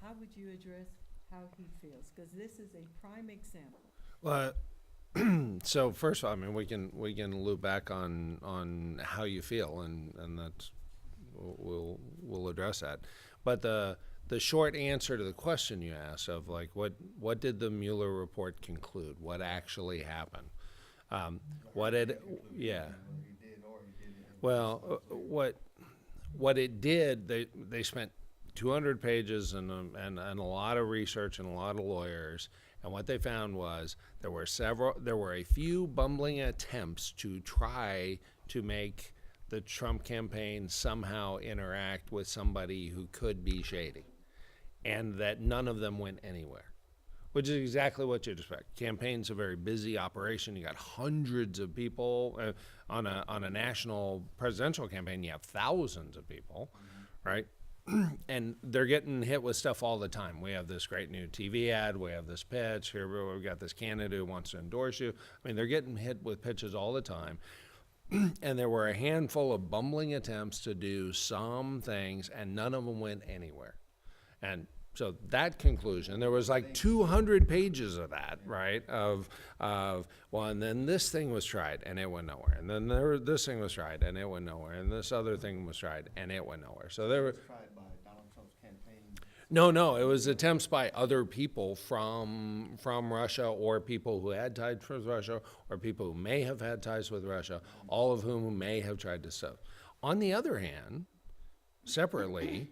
How would you address how he feels? Because this is a prime example. Well, so first of all, I mean, we can loop back on how you feel, and that's we'll address that. But the short answer to the question you asked of like what did the Mueller report conclude? What actually happened? Well, what it did, they spent 200 pages and a lot of research and a lot of lawyers, and what they found was there were a few bumbling attempts to try to make the Trump campaign somehow interact with somebody who could be shady, and that none of them went anywhere, which is exactly what you'd expect. Campaign's a very busy operation. You got hundreds of people on a national presidential campaign. You have thousands of people, right? And they're getting hit with stuff all the time. We have this great new TV ad. We have this pitch. Here we've got this candidate who wants to endorse you. I mean, they're getting hit with pitches all the time. And there were a handful of bumbling attempts to do some things, and none of them went anywhere. And so that conclusion, there was like 200 pages of that, right? Of well, and then this thing was tried, and it went nowhere. And then this thing was tried, and it went nowhere. And this other thing was tried, and it went nowhere. So there were Tried by Donald Trump's campaign. no, it was attempts by other people from Russia, or people who had ties with Russia, or people who may have had ties with Russia, all of whom may have tried to stuff. On the other hand, separately,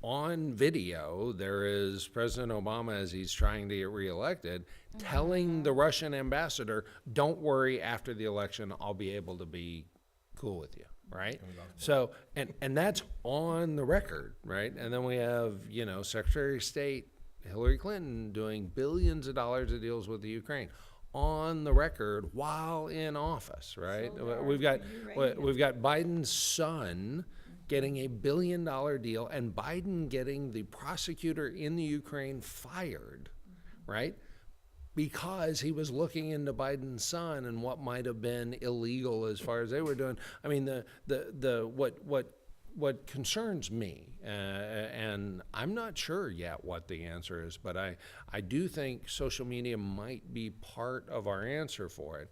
on video, there is President Obama, as he's trying to get reelected, telling the Russian ambassador, don't worry, after the election, I'll be able to be cool with you, right? So, and that's on the record, right? And then we have, Secretary of State Hillary Clinton doing billions of dollars of deals with the Ukraine on the record while in office, right? So We've got Biden's son getting a $1 billion deal, and Biden getting the prosecutor in the Ukraine fired, right? Because he was looking into Biden's son and what might have been illegal as far as they were doing. I mean, what concerns me, and I'm not sure yet what the answer is, but I do think social media might be part of our answer for it.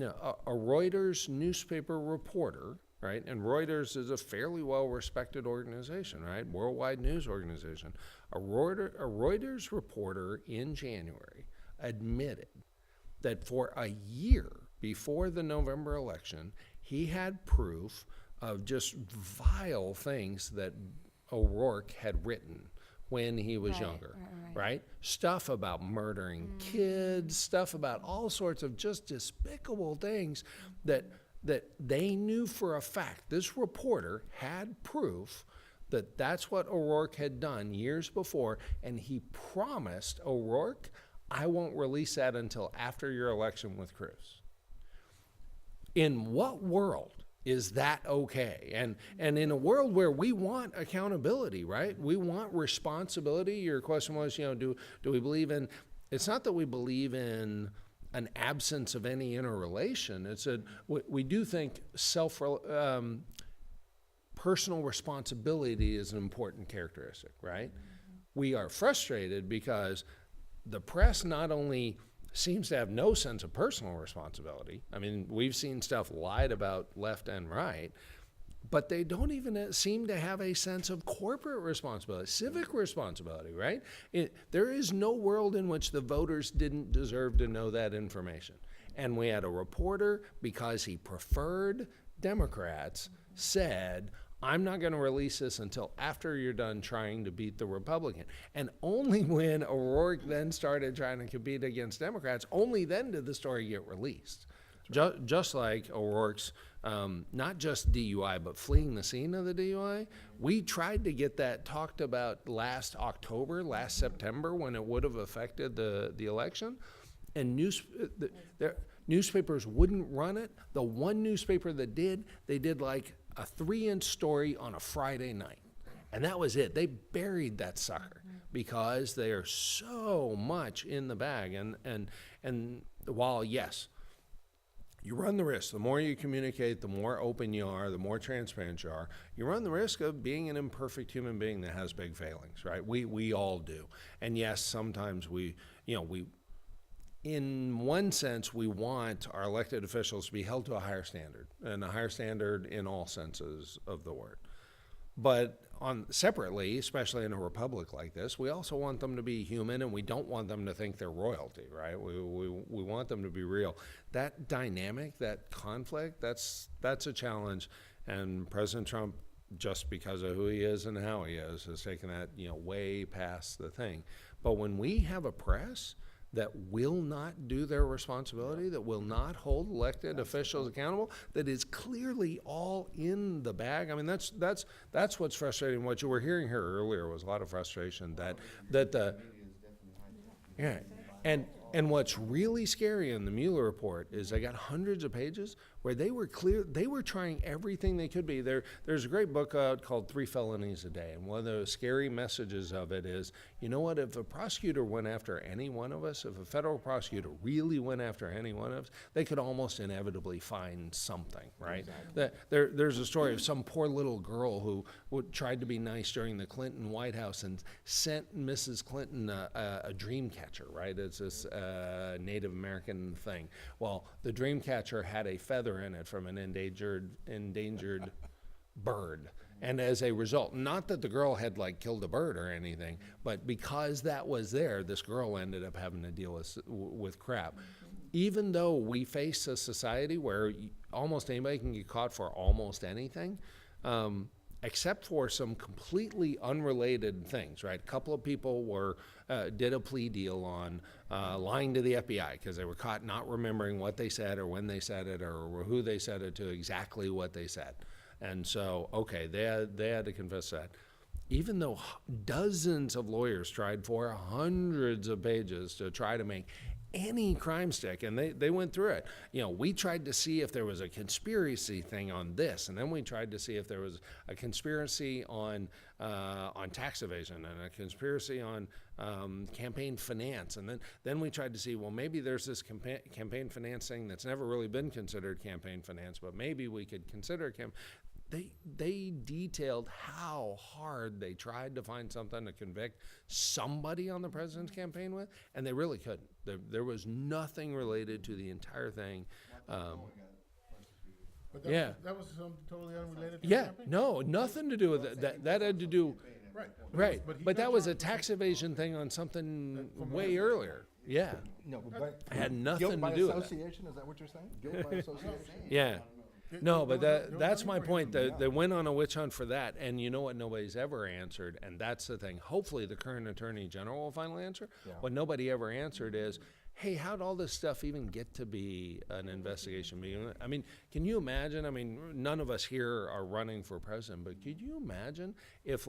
A Reuters newspaper reporter, right? And Reuters is a fairly well-respected organization, right? Worldwide news organization. A Reuters reporter in January admitted that for a year before the November election, he had proof of just vile things that O'Rourke had written when he was younger, right? Stuff about murdering kids, stuff about all sorts of just despicable things that they knew for a fact. This reporter had proof that that's what O'Rourke had done years before, and he promised O'Rourke, I won't release that until after your election with Cruz. In what world is that okay? And in a world where we want accountability, right? We want responsibility. Your question was, do we believe in, it's not that we believe in an absence of any interrelation. It's we do think personal responsibility is an important characteristic, right? We are frustrated because the press not only seems to have no sense of personal responsibility. I mean, we've seen stuff lied about left and right, but they don't even seem to have a sense of corporate responsibility, civic responsibility, right? There is no world in which the voters didn't deserve to know that information. And we had a reporter, because he preferred Democrats, said, I'm not going to release this until after you're done trying to beat the Republican. And only when O'Rourke then started trying to compete against Democrats, only then did the story get released. Just like O'Rourke's, not just DUI, but fleeing the scene of the DUI. We tried to get that talked about last October, last September, when it would have affected the election. And newspapers wouldn't run it. The one newspaper that did, they did like a 3-inch story on a Friday night. And that was it. They buried that sucker because they are so much in the bag. And while, yes, you run the risk, the more you communicate, the more open you are, the more transparent you are, you run the risk of being an imperfect human being that has big failings, right? We all do. And yes, sometimes we in one sense, we want our elected officials to be held to a higher standard, and a higher standard in all senses of the word. But separately, especially in a republic like this, we also want them to be human, and we don't want them to think they're royalty, right? We want them to be real. That dynamic, that conflict, that's a challenge, and President Trump, just because of who he is and how he is, has taken that way past the thing. But when we have a press that will not do their responsibility, that will not hold elected officials accountable, that is clearly all in the bag. I mean, that's what's frustrating. What you were hearing here earlier was a lot of frustration that the yeah. And what's really scary in the Mueller report is they got hundreds of pages where they were clear, they were trying everything they could be. There's a great book out called 3 Felonies a Day, and one of the scary messages of it is, you know what, if a prosecutor went after any one of us, if a federal prosecutor really went after any one of us, they could almost inevitably find something, right? Exactly. There's a story of some poor little girl who tried to be nice during the Clinton White House and sent Mrs. Clinton a dream catcher, right? It's this Native American thing. Well, the dream catcher had a feather in it from an endangered bird. And as a result, not that the girl had killed a bird or anything, but because that was there, this girl ended up having to deal with crap. Even though we face a society where almost anybody can get caught for almost anything, except for some completely unrelated things, right? A couple of people did a plea deal on lying to the FBI because they were caught not remembering what they said or when they said it or who they said it to, exactly what they said. And so, okay, they had to confess that. Even though dozens of lawyers tried for hundreds of pages to try to make any crime stick, and they went through it. We tried to see if there was a conspiracy thing on this, and then we tried to see if there was a conspiracy on tax evasion and a conspiracy on campaign finance, and then we tried to see, well, maybe there's this campaign finance thing that's never really been considered campaign finance, but maybe we could consider They detailed how hard they tried to find something to convict somebody on the president's campaign with, and they really couldn't. There was nothing related to the entire thing. But that was something totally unrelated to the campaign? No, nothing to do with it. That had to do, right. But that was a tax evasion thing on something way earlier. Yeah. No, but It had nothing to do with that. Guilt by association, is that what you're saying? Guilt by association? Yeah. No, but that's my point. They went on a witch hunt for that, and you know what nobody's ever answered, and that's the thing. Hopefully the current Attorney General will finally answer. Yeah. What nobody ever answered is, hey, how'd all this stuff even get to be an investigation? I mean, can you imagine? I mean, none of us here are running for president, but could you imagine if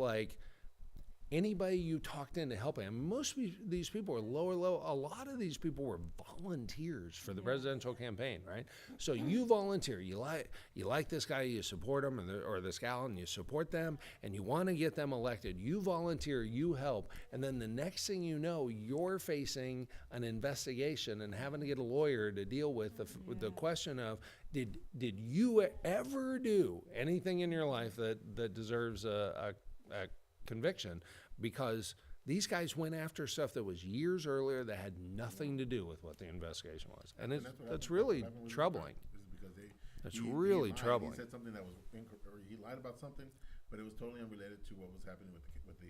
anybody you talked into helping, and most of these people were lower, a lot of these people were volunteers for the presidential campaign, right? So you volunteer, you like this guy, you support him, or this gal, and you support them, and you want to get them elected. You volunteer, you help, and then the next thing you know, you're facing an investigation and having to get a lawyer to deal with the question of, did you ever do anything in your life that deserves a conviction, because these guys went after stuff that was years earlier that had nothing to do with what the investigation was, and that's really troubling. Is because That's He really lied. troubling. He said something that was or he lied about something, but it was totally unrelated to what was happening with the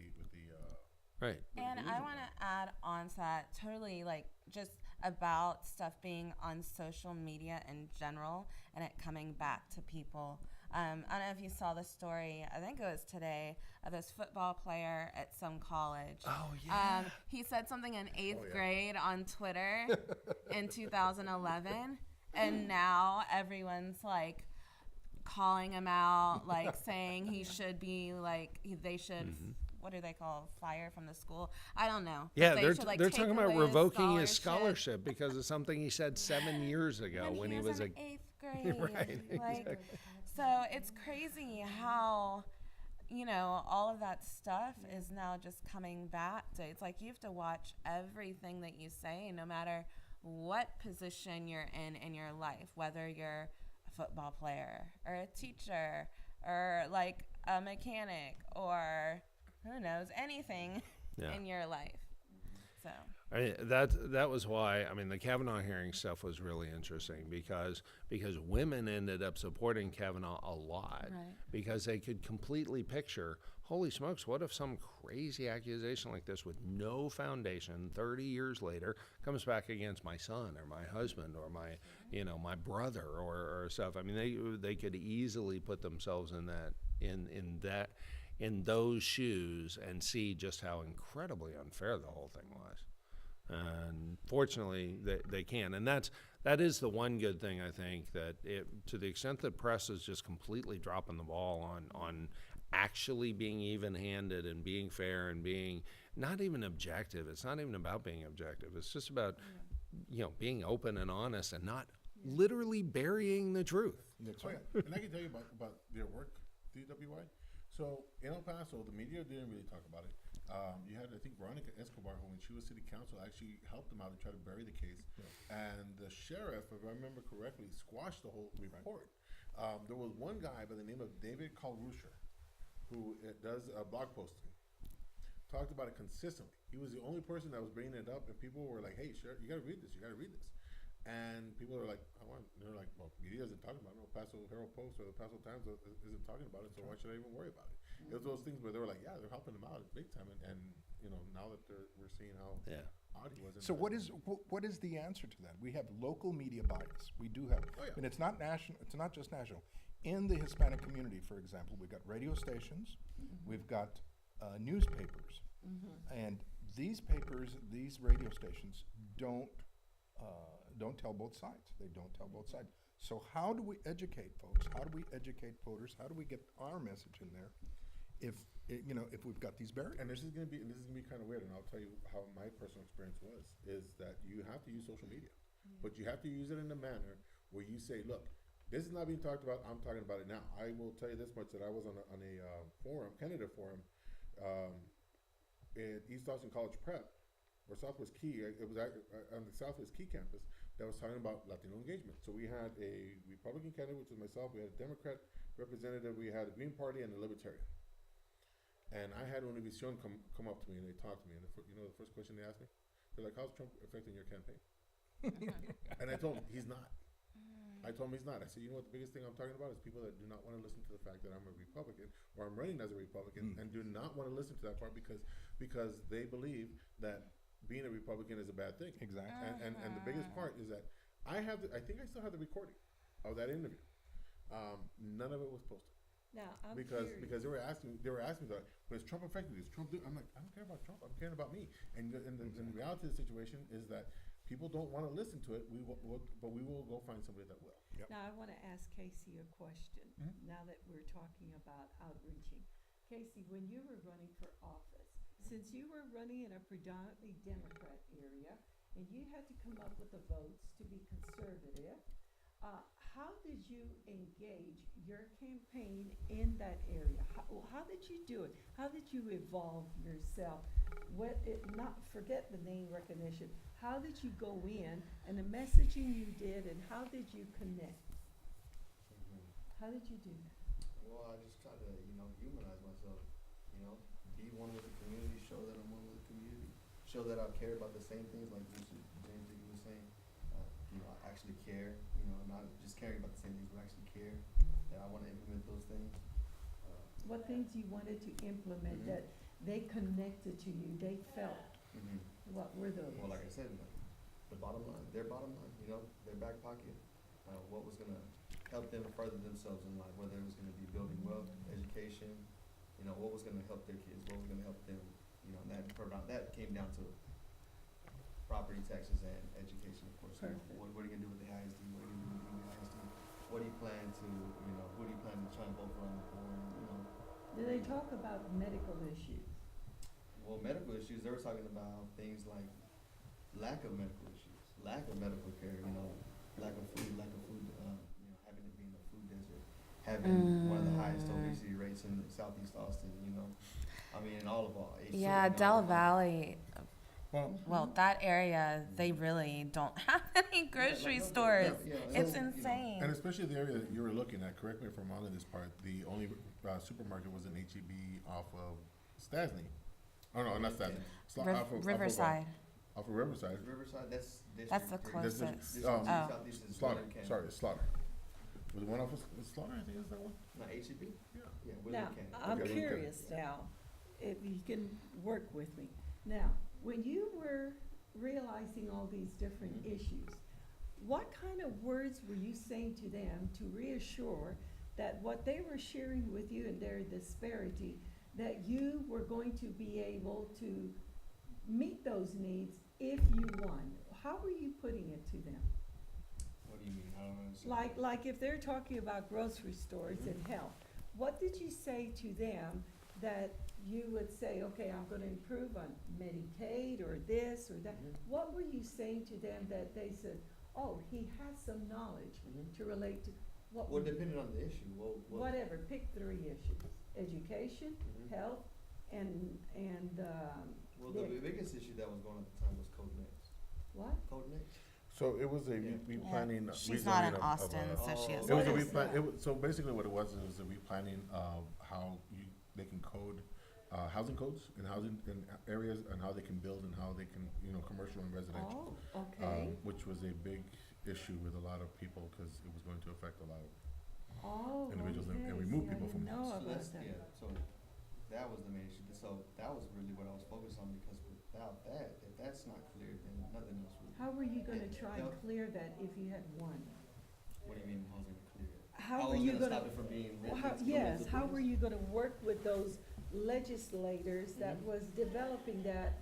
Right. And I want to add on to that, totally like just about stuff being on social media in general and it coming back to people. I don't know if you saw the story, I think it was today, of this football player at some college. Oh, yeah. He said something in eighth yeah. grade on Twitter in 2011, and now everyone's like calling him out, like saying he should be like, they should. What do they call fire from the school? I don't know. Yeah, They they're should, like, they're take talking about away revoking his scholarship because of something he said 7 years ago when he was in a eighth grade. Right, Like, exactly. so it's crazy how, all of that stuff is now just coming back to. It's like you have to watch everything that you say, no matter what position you're in your life, whether you're a football player or a teacher or like a mechanic or who knows, anything in your life. So that was why, I mean, the Kavanaugh hearing stuff was really interesting because women ended up supporting Kavanaugh a lot because they could completely picture, holy smokes, what if some crazy accusation like this with no foundation 30 years later comes back against my son or my husband or my my brother or stuff. I mean, they could easily put themselves in those shoes and see just how incredibly unfair the whole thing was. And fortunately, they can. And that is the one good thing, I think, that to the extent that press is just completely dropping the ball on actually being even-handed and being fair and being not even objective. It's not even about being objective. It's just about, being open and honest and not literally burying the truth. Oh, yeah. And I can tell you about their work, DWI. So in El Paso, the media didn't really talk about it. You had, I think, Veronica Escobar, who when she was city council, actually helped them out and tried to bury the case. Yeah. And the sheriff, if I remember correctly, squashed the whole report. There was one guy by the name of David Calrusher, who does blog posting, talked about it consistently. He was the only person that was bringing it up, and people were like, hey, Sheriff, you got to read this. You got to read this. And people are like, they're like, well, media isn't talking about it. No, Paso Herald Post or the Paso Times isn't talking about it, so why should I even worry about it? It was those things where they were like, yeah, they're helping them out big time, and now that we're seeing how odd he was. So what is the answer to that? We have local media bias. We do have, and it's not national. It's not just national. In the Hispanic community, for example, we've got radio stations, we've got newspapers, and these radio stations don't tell both sides. They don't tell both sides. So how do we educate folks? How do we educate voters? How do we get our message in there? If we've got these barriers. And this is gonna be kind of weird. And I'll tell you how my personal experience is that you have to use social media, but you have to use it in a manner where you say, look, this is not being talked about. I'm talking about it now. I will tell you this much, that I was on a forum, candidate forum, at East Austin College Prep, or Southwest Key. It was on the Southwest Key campus, that was talking about Latino engagement. So we had a Republican candidate, which was myself. We had a Democrat representative. We had a Green Party and a Libertarian. And I had Univision come up to me and they talked to me. And the first question they asked me, they're like, how's Trump affecting your campaign? And I told them, he's not. I told him he's not. I said, you know what the biggest thing I'm talking about is people that do not want to listen to the fact that I'm a Republican or I'm running as a Republican and do not want to listen to that part because they believe that being a Republican is a bad thing. Exactly. And the biggest part is that I think I still have the recording of that interview. None of it was posted. Now, I'm because curious. they were asking me that, but is Trump affecting this? I'm like, I don't care about Trump. I'm caring about me. And the reality of the situation is that people don't want to listen to it. But we will go find somebody that will. Yep. Now, I want to ask Casey a question. Now that we're talking about outreaching, Casey, when you were running for office, since you were running in a predominantly Democrat area and you had to come up with the votes to be conservative, how did you engage your campaign in that area? How did you do it? How did you evolve yourself? Forget the name recognition. How did you go in and the messaging you did, and how did you connect? How did you do that? Well, I just try to, humanize myself, be one with the community, show that I'm one with the community, show that I care about the same things like James Dickey was saying. I actually care, you know, not just caring about the same things, but actually care, that I wanna implement those things. What things you wanted to implement Mhm. that they connected to you, they felt, Mhm. what were those? Well, like I said, like, the bottom line, their bottom line, you know, their back pocket, what was gonna help them further themselves in life, whether it was gonna be building wealth, education, you know, what was gonna help their kids, what was gonna help them, you know, and that came down to property taxes and education, of course. You know, Perfect. what are you gonna do with the ISD, what are you gonna do with the ISD, what do you plan to, you know, who do you plan to try and vote for on the board, you know. Do they talk about medical issues? Well, medical issues, they were talking about things like lack of medical issues, lack of medical care, you know, lack of food, you know, having it being a food desert, having one of the highest obesity rates in Southeast Austin, you know. I mean, in all of our. Yeah, Del Valley. Well, Well, that area, they really don't have any grocery stores. It's So, you know, insane. and especially the area that you were looking at, correct me if I'm wrong in this part, the only supermarket was in HEB off of Stasny. Oh, no, not Stasny. Riverside. Off of Riverside. Riverside, that's That's the District 3. closest. District Oh. 2 Southeast is Slaughter, Willard County. sorry, Slaughter. Was it one off of Slaughter, I think is that one? Not HEB? Yeah. Yeah, Now, Willard County. I'm Okay, curious now, if you can work with me. Now, when you were realizing all these different Mhm. issues, what kind of words were you saying to them to reassure that what they were sharing with you and their disparity, that you were going to be able to meet those needs if you won? How were you putting it to them? What do you mean? I don't understand. Like if they're talking about grocery stores and health, what did you say to them that you would say, okay, I'm gonna improve on Medicaid or this or that? Mhm. What were you saying to them that they said, oh, he has some knowledge Mhm. to relate to? What Well, would- depending on the issue, Whatever, pick 3 issues: education, Mhm. health, and, Well, the- the biggest issue that was going on at the time was Code Next. what? Code Next? So it was a Yeah. replanning. She's not rezoning in of Austin, a- so she has. It was a What is replan, that? so basically what it was a replanning of how they can code, housing codes and housing in areas and how they can build and how they can, you know, commercial and residential. Oh, okay. Which was a big issue with a lot of people because it was going to affect a lot of Oh, individuals and okay. remove See, I people from didn't know house. So about that's, that. yeah, so that was the main issue. So that was really what I was focused on because without that, if that's not clear, then nothing else really. How were you gonna try and Yep. clear that if you had won? What do you mean, how was it clear? How were you I was gonna? stop it from being Well, written. yes, how were you gonna work with those legislators that Mhm. was developing that?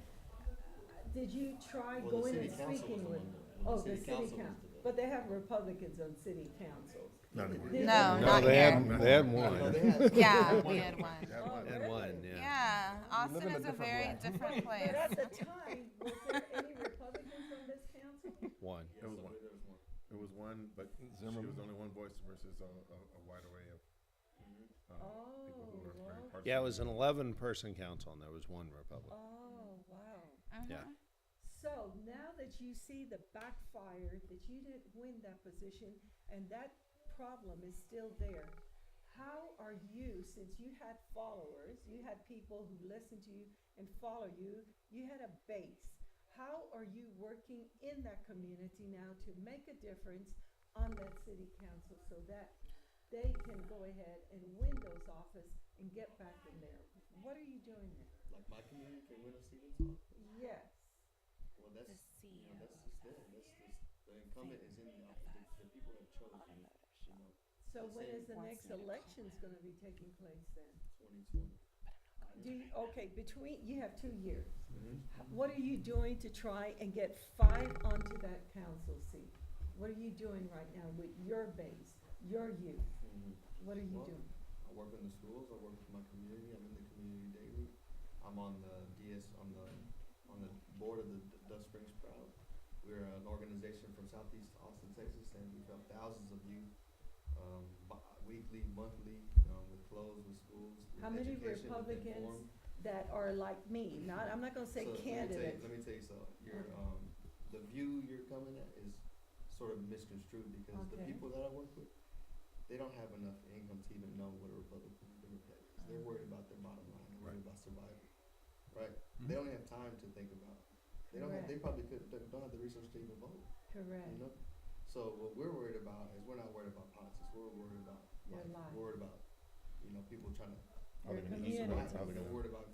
Did you try Well, the going city and council speaking was with? the one Oh, that- the city was council, the- but they have Republicans on city councils. Not anymore. Did No, they? not they here. had, they had No, one. they had- Yeah, they we had had one. That Oh, one. Had really? one, yeah. Yeah, live Austin in a is a different very world. different But at place. the time, was there any Republicans on this council? One. Yes, It was I one. believe there was one. It was one, but she Zimmerman. was only one voice versus a wide array of Mhm. people who were very Oh, partial. Yeah, it was an 11-person council, and there was one Republican. Oh, wow. Yeah. Mhm. So now that you see the backfire, that you didn't win that position, and that problem is still there, how are you, since you had followers, you had people who listened to you and follow you, you had a base, how are you working in that community now to make a difference on that city council so that they can go ahead and win those office and get back in there? What are you doing there? Like my community can win a seat in top. Yes. Well, that's, The you know, that's just there. That's just, the incumbent is in the office. The people have chosen you, you know, So when Say is the next elections gonna be taking place then? 2020. Do you, okay, you have 2 years. Mhm. What are you doing to try and get 5 onto that council seat? What are you doing right now with your base, your youth? Mhm. What are you Well, doing? I work in the schools, I work with my community, I'm in the community daily. I'm on the on the board of the Dust Springs Proud. We're an organization from Southeast Austin, Texas, and we've helped thousands of youth, weekly, monthly, with clothes, with schools, with How many education, with Republicans inform. that are like me? Not, I'm not gonna say So candidates. Let me tell you something. Okay. The view you're coming at is sort of misconstrued because the Okay. people that I work with, they don't have enough income to even know what a Republican or Democrat is. They're worried about their bottom line. They're worried about survival, right? They don't have time to think about. They don't have. They Correct. probably don't have the resources to even vote. Correct. You know. So what we're worried about is we're not worried about politics. We're worried about Your life. life. We're worried about, people trying to, How they're Your gonna eat, community. how they're we're gonna, worried about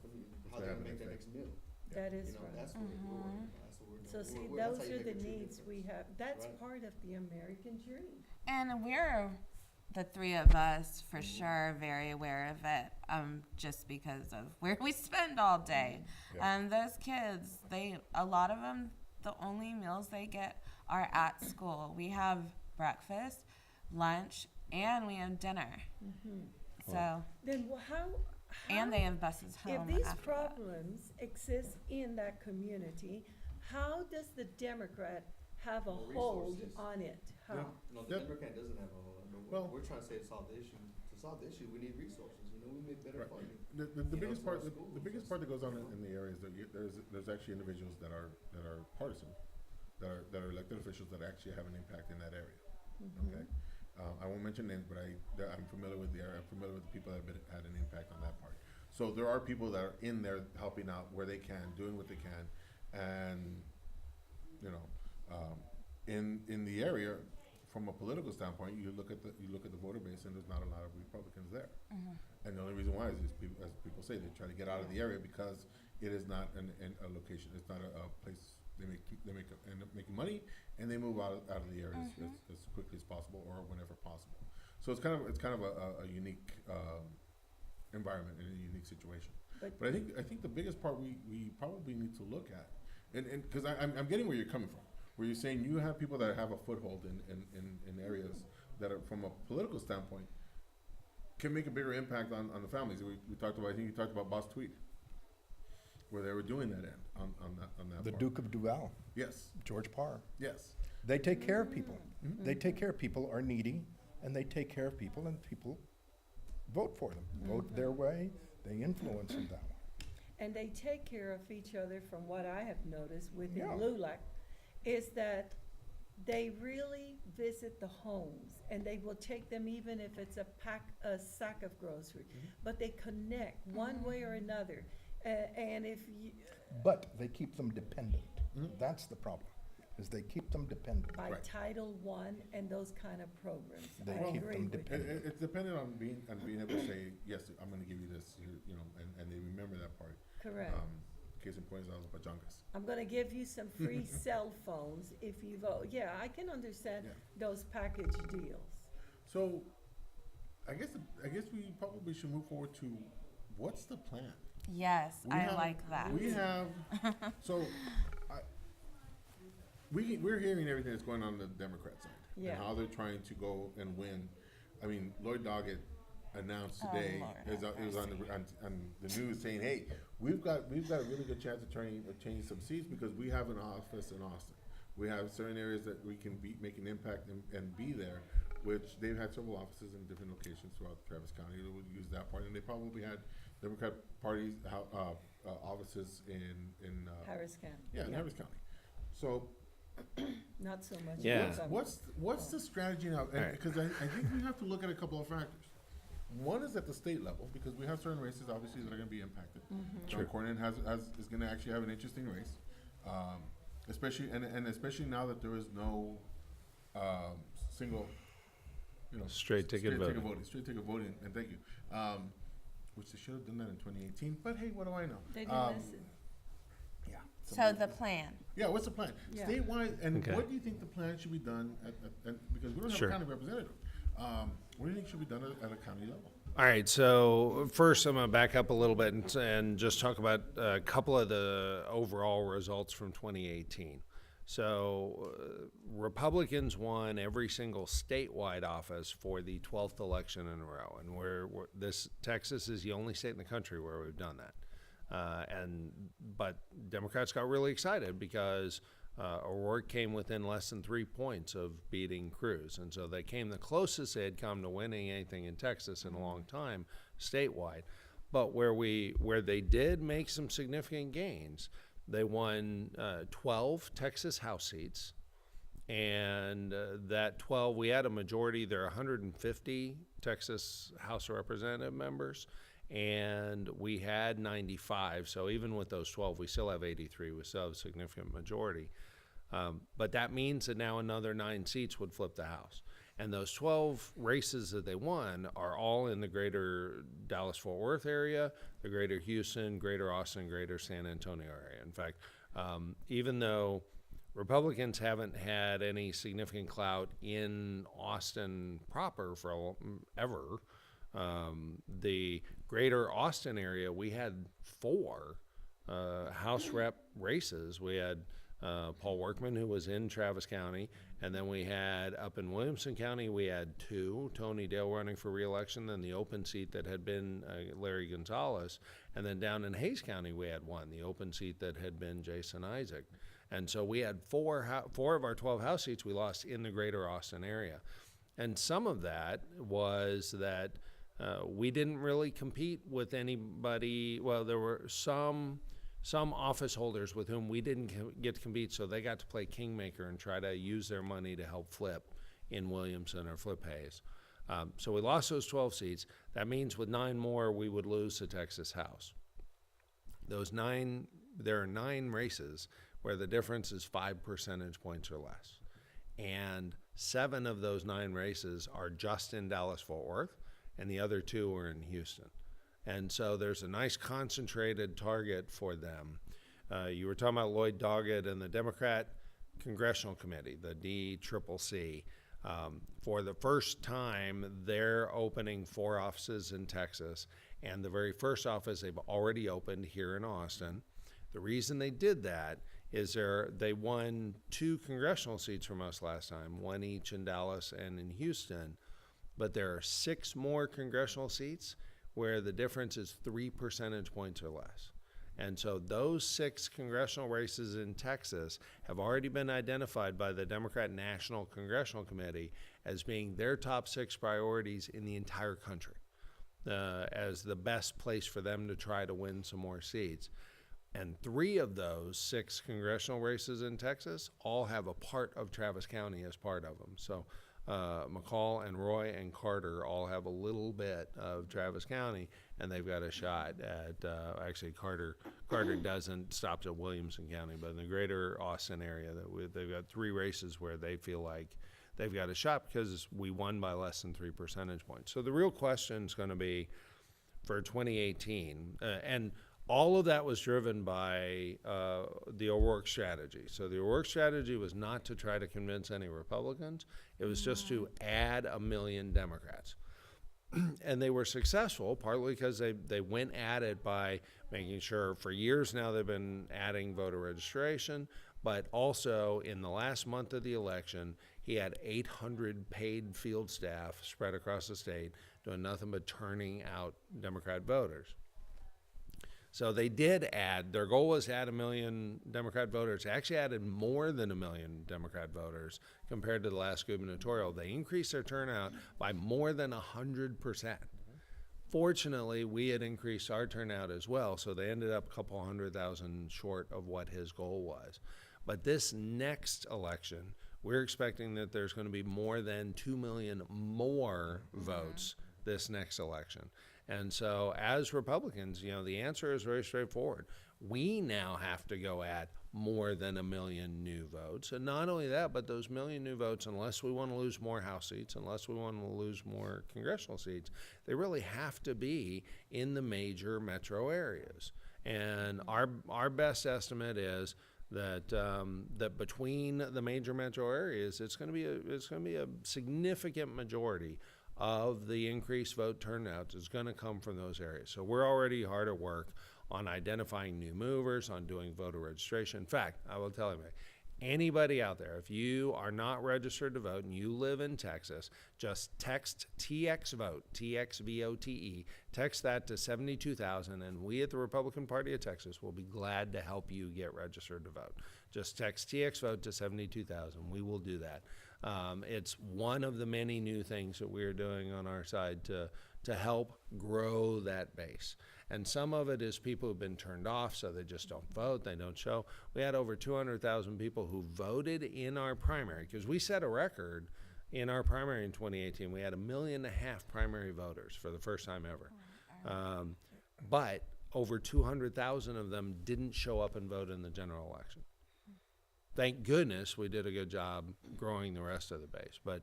how they they're have gonna make the their next next meal. That is right. That's what we're worried about. That's what we're doing. So see, We're- that's those how you are make the a true needs we difference. have. That's Right. part of the American dream. And we're the three of us for sure very aware of it, just because of where we spend all day. Yeah. Those kids, a lot of them, the only meals they get are at school. We have breakfast, lunch, and we have dinner. So, Then how and they have buses if home these after that. problems exist in that community, how does the Democrat have a Well, hold resources. on it? How? Yeah. No, Yeah. the Democrat doesn't have a whole lot. Well- We're trying to say to solve the issue. To solve the issue, we need resources. We need better Right. funding. The You know, biggest to part, our the schools. biggest part that goes on in the area is that there's actually individuals that are partisan, that are elected officials that actually have an impact in that area. Okay, I won't mention names, but I'm familiar with the area. I'm familiar with the people that have had an impact on that part. So there are people that are in there helping out where they can, doing what they can, and in the area, from a political standpoint, you look at the voter base, and there's not a lot of Republicans there. And the only reason why is people, as people say, they try to get out of the area because it is not a location. It's not a place end up making money, and they move out of the area as quickly as possible or whenever possible. So it's kind of a unique environment and a unique situation. But I think the biggest part we probably need to look at, and because I'm getting where you're coming from, where you're saying you have people that have a foothold in areas that are, from a political standpoint, can make a bigger impact on the families. We talked about, I think you talked about Boss Tweed, where they were doing that on that The part. Duke of Duval, Yes, George Parr. yes. They take care of people. They take care of people are needy, and they take care of people, and people vote for them. Vote their way. They influence them that way. And they take care of each other, from what I have noticed within Yeah. LULAC, is that they really visit the homes, and they will take them even if it's a sack of groceries. But they connect one way or another. And if you, But they keep them dependent. That's the problem, is they keep them dependent. by Right. Title I and those kind of programs, They I keep agree them with you. dependent. It's dependent on being able to say, yes, I'm gonna give you this, and they remember that part. Correct. Case in point is Los Pachangas. I'm gonna give you some free cell phones if you vote. Yeah, I can understand Yeah. those package deals. So, I guess we probably should move forward to what's the plan? Yes, We I have- like that. We have, so, we're hearing everything that's going on the Democrat side. Yeah. And how they're trying to go and win. I mean, Lloyd Doggett announced Oh, today, Lord it was have on the news saying, hey, we've got a really good chance of changing some seats because we have an office in Austin. We have certain areas that we can make an impact and be there, which they've had several offices in different locations throughout Travis County that would use that part, and they probably had Democrat parties, offices in Harris County. in Harris County. So Not so much. Yeah. Montgomery. what's the strategy now? Right. Because I think we have to look at a couple of factors. One is at the state level, because we have certain races obviously that are going to be impacted. John Cornyn is going to actually have an interesting race, especially especially now that there is no single, Straight ticket voting. straight ticket voting, and thank you. Which they should have done that in 2018, but hey, what do I know? They didn't listen. Yeah. So the plan. Yeah, what's the plan? Yeah. Statewide, and Okay. what do you think the plan should be done because we don't have Sure. a county representative. What do you think should be done at a county level? All right, so first I'm going to back up a little bit and just talk about a couple of the overall results from 2018. So Republicans won every single statewide office for the 12th election in a row, and Texas is the only state in the country where we've done that. But Democrats got really excited because O'Rourke came within less than 3 points of beating Cruz, and so they came the closest they had come to winning anything in Texas in a long time statewide. But where they did make some significant gains, they won 12 Texas House seats, and that 12, we had a majority. There are 150 Texas House of Representative members, and we had 95. So even with those 12, we still have 83. We still have a significant majority. But that means that now another 9 seats would flip the House. And those 12 races that they won are all in the greater Dallas-Fort Worth area, the greater Houston, greater Austin, greater San Antonio area. In fact, even though Republicans haven't had any significant clout in Austin proper for ever, the greater Austin area, we had 4 House rep races. We had Paul Workman, who was in Travis County, and then we had up in Williamson County, we had 2, Tony Dale running for re-election, then the open seat that had been Larry Gonzalez, and then down in Hayes County, we had 1, the open seat that had been Jason Isaac. And so we had 4 of our 12 House seats we lost in the greater Austin area. And some of that was that we didn't really compete with anybody. Well, there were some office holders with whom we didn't get to compete, so they got to play kingmaker and try to use their money to help flip in Williamson or flip Hayes. So we lost those 12 seats. That means with 9 more, we would lose the Texas House. There are 9 races where the difference is 5 percentage points or less. And 7 of those 9 races are just in Dallas-Fort Worth, and the other 2 are in Houston. And so there's a nice concentrated target for them. You were talking about Lloyd Doggett and the Democrat Congressional Committee, the DCCC. For the first time, they're opening 4 offices in Texas, and the very first office they've already opened here in Austin. The reason they did that is they won 2 congressional seats from us last time, 1 each in Dallas and in Houston, but there are 6 more congressional seats where the difference is 3 percentage points or less. And so those 6 congressional races in Texas have already been identified by the Democrat National Congressional Committee as being their top 6 priorities in the entire country, as the best place for them to try to win some more seats. And 3 of those 6 congressional races in Texas all have a part of Travis County as part of them. So McCall and Roy and Carter all have a little bit of Travis County, and they've got a shot at, actually Carter doesn't, stops at Williamson County, but in the greater Austin area, they've got 3 races where they feel like they've got a shot because we won by less than 3 percentage points. So the real question is going to be for 2018, and all of that was driven by the O'Rourke strategy. So the O'Rourke strategy was not to try to convince any Republicans. It was just to add 1 million Democrats. And they were successful, partly because they went at it by making sure for years now they've been adding voter registration, but also in the last month of the election, he had 800 paid field staff spread across the state doing nothing but turning out Democrat voters. So they did add, their goal was to add 1 million Democrat voters. They actually added more than 1 million Democrat voters compared to the last gubernatorial. They increased their turnout by more than 100%. Fortunately, we had increased our turnout as well, so they ended up a couple 100,000 short of what his goal was. But this next election, we're expecting that there's going to be more than 2 million more votes this next election. And so as Republicans, the answer is very straightforward. We now have to go at more than 1 million new votes. And not only that, but those 1 million new votes, unless we want to lose more House seats, unless we want to lose more congressional seats, they really have to be in the major metro areas. And our best estimate is that that between the major metro areas, it's going to be a significant majority of the increased vote turnout is going to come from those areas. So we're already hard at work on identifying new movers, on doing voter registration. In fact, I will tell you, anybody out there, if you are not registered to vote and you live in Texas, just text TXVOTE, TXVOTE, text that to 72,000, and we at the Republican Party of Texas will be glad to help you get registered to vote. Just text TXVOTE to 72,000. We will do that. It's one of the many new things that we're doing on our side to help grow that base. And some of it is people who've been turned off, so they just don't vote, they don't show. We had over 200,000 people who voted in our primary, because we set a record in our primary in 2018. We had 1.5 million primary voters for the first time ever. But over 200,000 of them didn't show up and vote in the general election. thank goodness we did a good job growing the rest of the base. But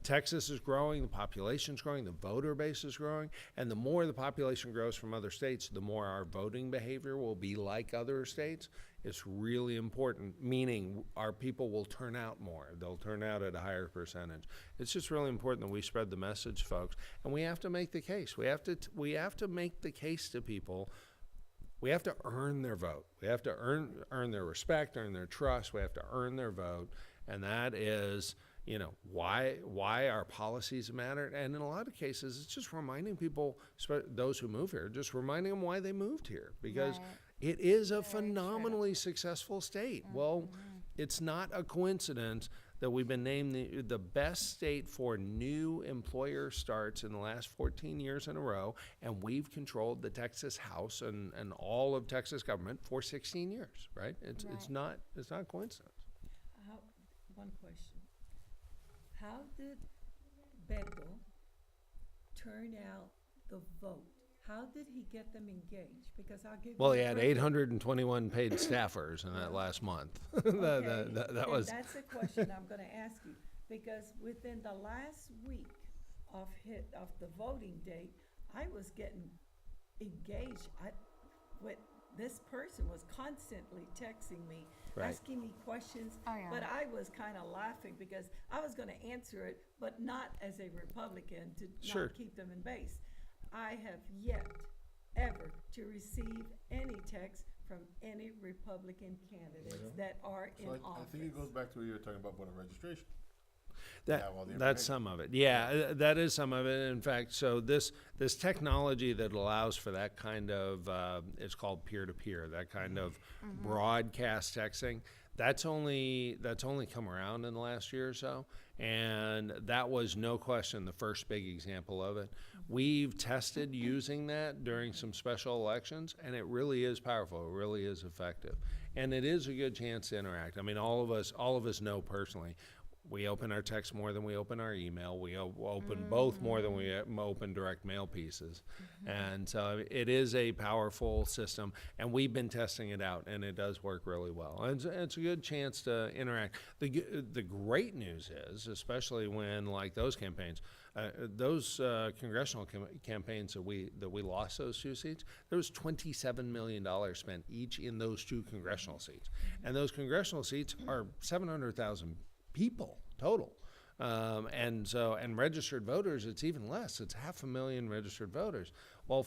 Texas is growing, the population's growing, the voter base is growing, and the more the population grows from other states, the more our voting behavior will be like other states. It's really important, meaning our people will turn out more. They'll turn out at a higher percentage. It's just really important that we spread the message, folks, and we have to make the case. We have to make the case to people. We have to earn their vote. We have to earn their respect, earn their trust. We have to earn their vote, and that is, why our policies matter. And in a lot of cases, it's just reminding people, those who move here, just reminding them why they moved here, because Right. it is a Very phenomenally successful state. Well, it's not a coincidence that we've been named the best state for new employer starts in the last 14 years in a row, and we've controlled the Texas House and all of Texas government for 16 years, right? It's not coincidence. One question. How did Beto turn out the vote? How did he get them engaged? Because I'll give Well, you he a had perfect- 821 paid staffers in that last month. Okay, that and was that's a question I'm going to ask you, because within the last week of the voting date, I was getting engaged. This person was constantly texting me, Right. asking me questions, Oh, yeah. but I was kind of laughing because I was going to answer it, but not as a Republican to Sure. not keep them in base. I have yet ever to receive any text from any Republican candidates that are in So I office. think it goes back to what you were talking about voter registration. That, have all the that's information. some of it. Yeah, that is some of it. In fact, so this technology that allows for that kind of, it's called peer-to-peer, that kind of broadcast texting, that's only come around in the last year or so, and that was no question the first big example of it. We've tested using that during some special elections, and it really is powerful. It really is effective, and it is a good chance to interact. I mean, all of us know personally. We open our text more than we open our email. We open both more than we open direct mail pieces. And so it is a powerful system, and we've been testing it out, and it does work really well. And it's a good chance to interact. The great news is, especially when, like those campaigns, those congressional campaigns that we lost those 2 seats, there was $27 million spent each in those 2 congressional seats. And those congressional seats are 700,000 people total, and registered voters, it's even less. It's 500,000 registered voters. Well,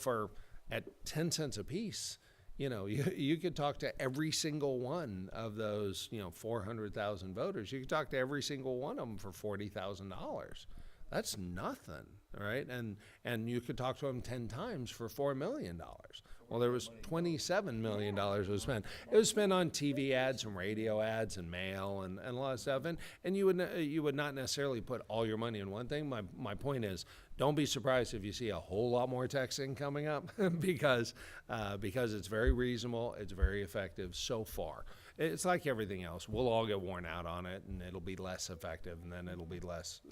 at 10 cents a piece, you could talk to every single one of those 400,000 voters. You could talk to every single one of them for $40,000. That's nothing, right? And you could talk to them 10 times for $4 million. Well, there was $27 million was spent. It was spent on TV ads and radio ads and mail and a lot of stuff. And you would not necessarily put all your money in one thing. My point is, don't be surprised if you see a whole lot more texting coming up because it's very reasonable, it's very effective so far. It's like everything else. We'll all get worn out on it, and it'll be less effective, and then it'll be less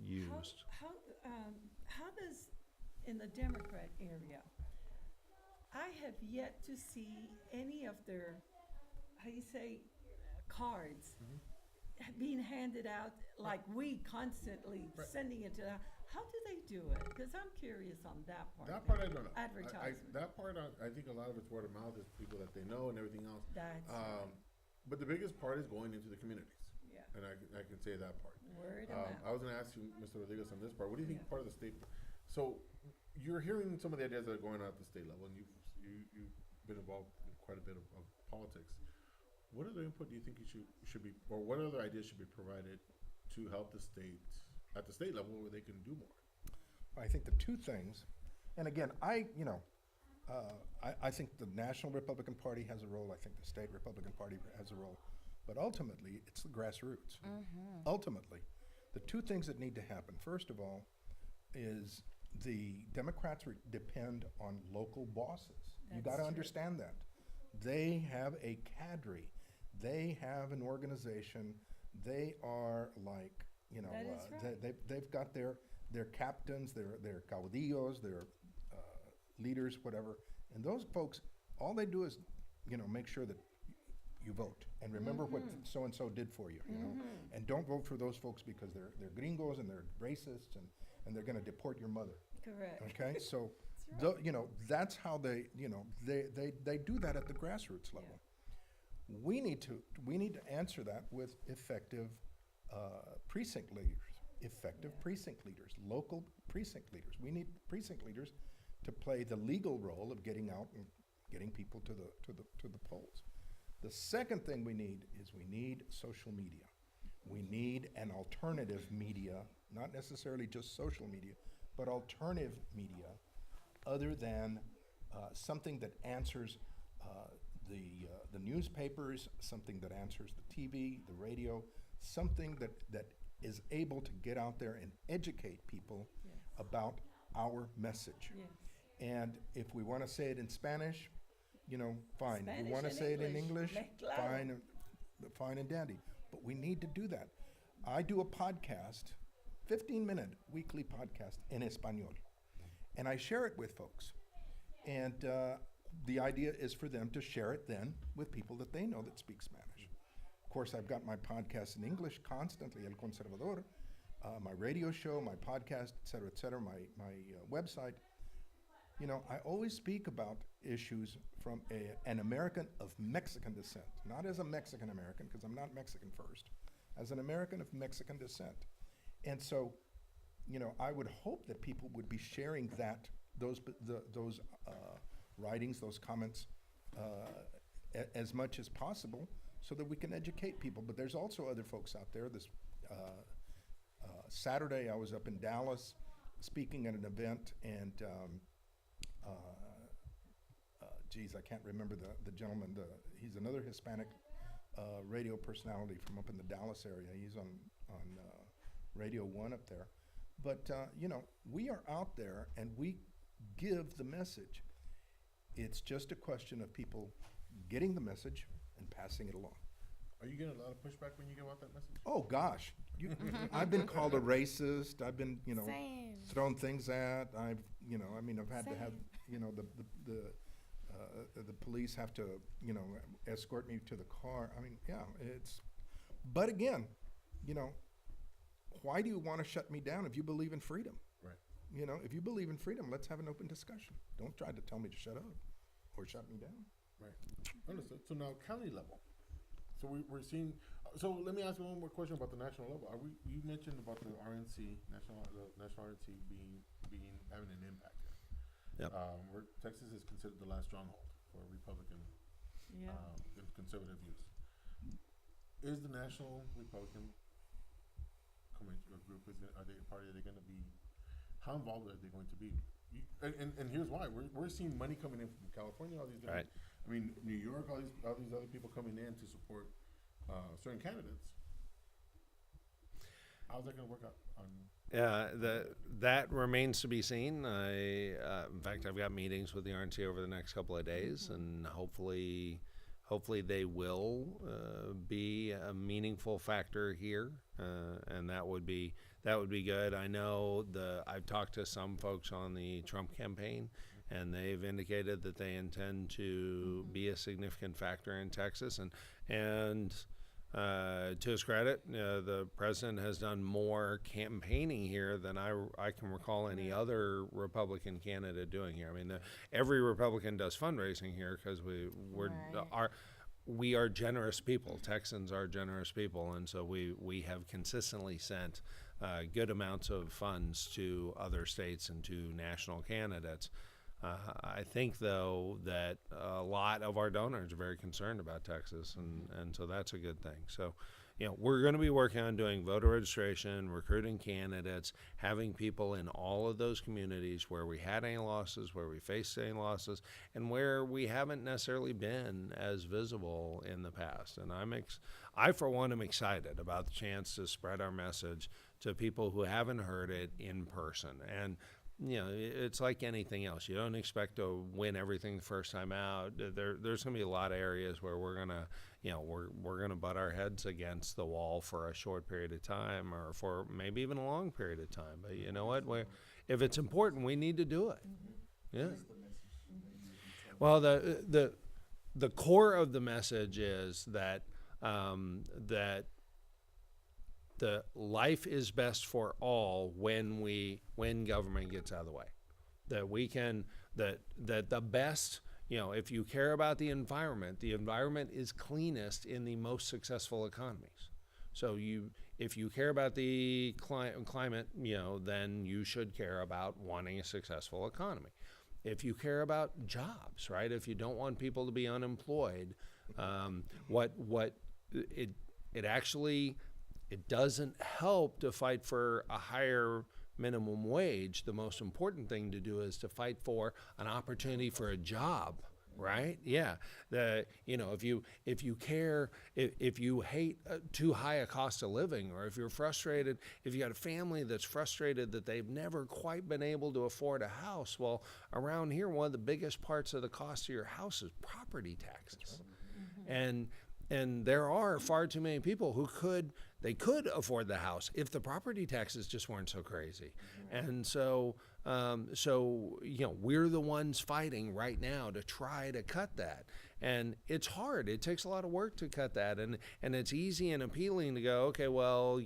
used. How does, in the Democrat area, I have yet to see any of their, cards being handed out like we constantly sending it to them. How do they do it? Because I'm curious on that part. That part I don't know. Advertising. That part I think a lot of it's word of mouth, is people that they know and everything else. That's But the biggest part is going into the communities. Yeah. And I can say that part. Word of mouth. I was going to ask you, Mr. Rodriguez, on this part. What do you think part of the state? So you're hearing some of the ideas that are going on at the state level, and you've been involved in quite a bit of politics. What other input do you think you should be, or what other ideas should be provided to help the state at the state level where they can do more? I think the 2 things, and again, I think the National Republican Party has a role. I think the State Republican Party has a role. But ultimately, it's the grassroots. Ultimately, the 2 things that need to happen, first of all, is the Democrats depend on local bosses. You got to understand that. They have a cadre. They have an organization. They are like, That is right. they've got their captains, their caudillos, their leaders, whatever. And those folks, all they do is, make sure that you vote. And remember what so-and-so did for you, you know? And don't vote for those folks because they're gringos and they're racists and they're gonna deport your mother, Correct. okay? So, That's right. you know, that's how they, you know, they do that at the grassroots level. We need to answer that with effective precinct leaders, precinct leaders, local precinct leaders. We need precinct leaders to play the legal role of getting out and getting people to the polls. The second thing we need is we need social media. We need an alternative media, not necessarily just social media, but alternative media other than something that answers the newspapers, something that answers the TV, the radio, something that is able to get out there and educate people about our message. Yes. And if we want to say it in Spanish, you know, fine. Spanish we want to and say it in English. English, Claro. fine and dandy. But we need to do that. I do a podcast, 15-minute weekly podcast in Espanol. And I share it with folks. And the idea is for them to share it then with people that they know that speak Spanish. Of course, I've got my podcast in English constantly, El Conservador, my radio show, my podcast, et cetera, my website. You know, I always speak about issues from an American of Mexican descent, not as a Mexican American, because I'm not Mexican first, as an American of Mexican descent. And so, you know, I would hope that people would be sharing those writings, those comments, as much as possible, so that we can educate people. But there's also other folks out there. This Saturday, I was up in Dallas speaking at an event, and geez, I can't remember the gentleman. He's another Hispanic radio personality from up in the Dallas area. He's on Radio 1 up there. But, you know, we are out there and we give the message. It's just a question of people getting the message and passing it along. Are you getting a lot of pushback when you give out that message? Oh, gosh. I've been called a racist. I've been, you know, Same. thrown things at. I've had to have, you know, the police have to, you know, escort me to the car. I mean, yeah, but again, you know, why do you want to shut me down if you believe in freedom? Right. You know, if you believe in freedom, let's have an open discussion. Don't try to tell me to shut up or shut me down. Right. Understood. So now county level. So we're seeing. So let me ask you one more question about the national level. You mentioned about the RNC national RNC having an impact here. Yep. Where Texas is considered the last stronghold for Republican Yeah. and conservative views. Is the National Republican group are they going to be? How involved are they going to be? And here's why: we're seeing money coming in from California, all these different, Right. I mean, New York, all these other people coming in to support certain candidates. How's that going to work out? That remains to be seen. In fact, I've got meetings with the RNC over the next couple of days, and hopefully they will be a meaningful factor here, and that would be good. I know I've talked to some folks on the Trump campaign, and they've indicated that they intend to be a significant factor in Texas, and to his credit, the president has done more campaigning here than I can recall any other Republican candidate doing here. I mean, every Republican does fundraising here because we are generous people. Texans are generous people, and so we have consistently sent good amounts of funds to other states and to national candidates. I think, though, that a lot of our donors are very concerned about Texas, and so that's a good thing. So, you know, we're going to be working on doing voter registration, recruiting candidates, having people in all of those communities where we had any losses, where we faced any losses, and where we haven't necessarily been as visible in the past. And I, for one, am excited about the chance to spread our message to people who haven't heard it in person. And you know, it's like anything else. You don't expect to win everything the first time out. There's going to be a lot of areas where we're gonna butt our heads against the wall for a short period of time, or for maybe even a long period of time. But you know what? If it's important, we need to do it. Yeah. Well, the core of the message is that that the life is best for all when government gets out of the way. That we can that the best, if you care about the environment is cleanest in the most successful economies. So if you care about the climate, then you should care about wanting a successful economy. If you care about jobs, right? If you don't want people to be unemployed, it doesn't help to fight for a higher minimum wage. The most important thing to do is to fight for an opportunity for a job, right? Yeah. If you hate too high a cost of living, or if you're frustrated, if you got a family that's frustrated that they've never quite been able to afford a house, well, around here, one of the biggest parts of the cost of your house is property taxes. Mm-hmm. And there are far too many people who could afford the house if the property taxes just weren't so crazy. Mm-hmm. And so we're the ones fighting right now to try to cut that. And it's hard. It takes a lot of work to cut that. And it's easy and appealing to go, okay, well,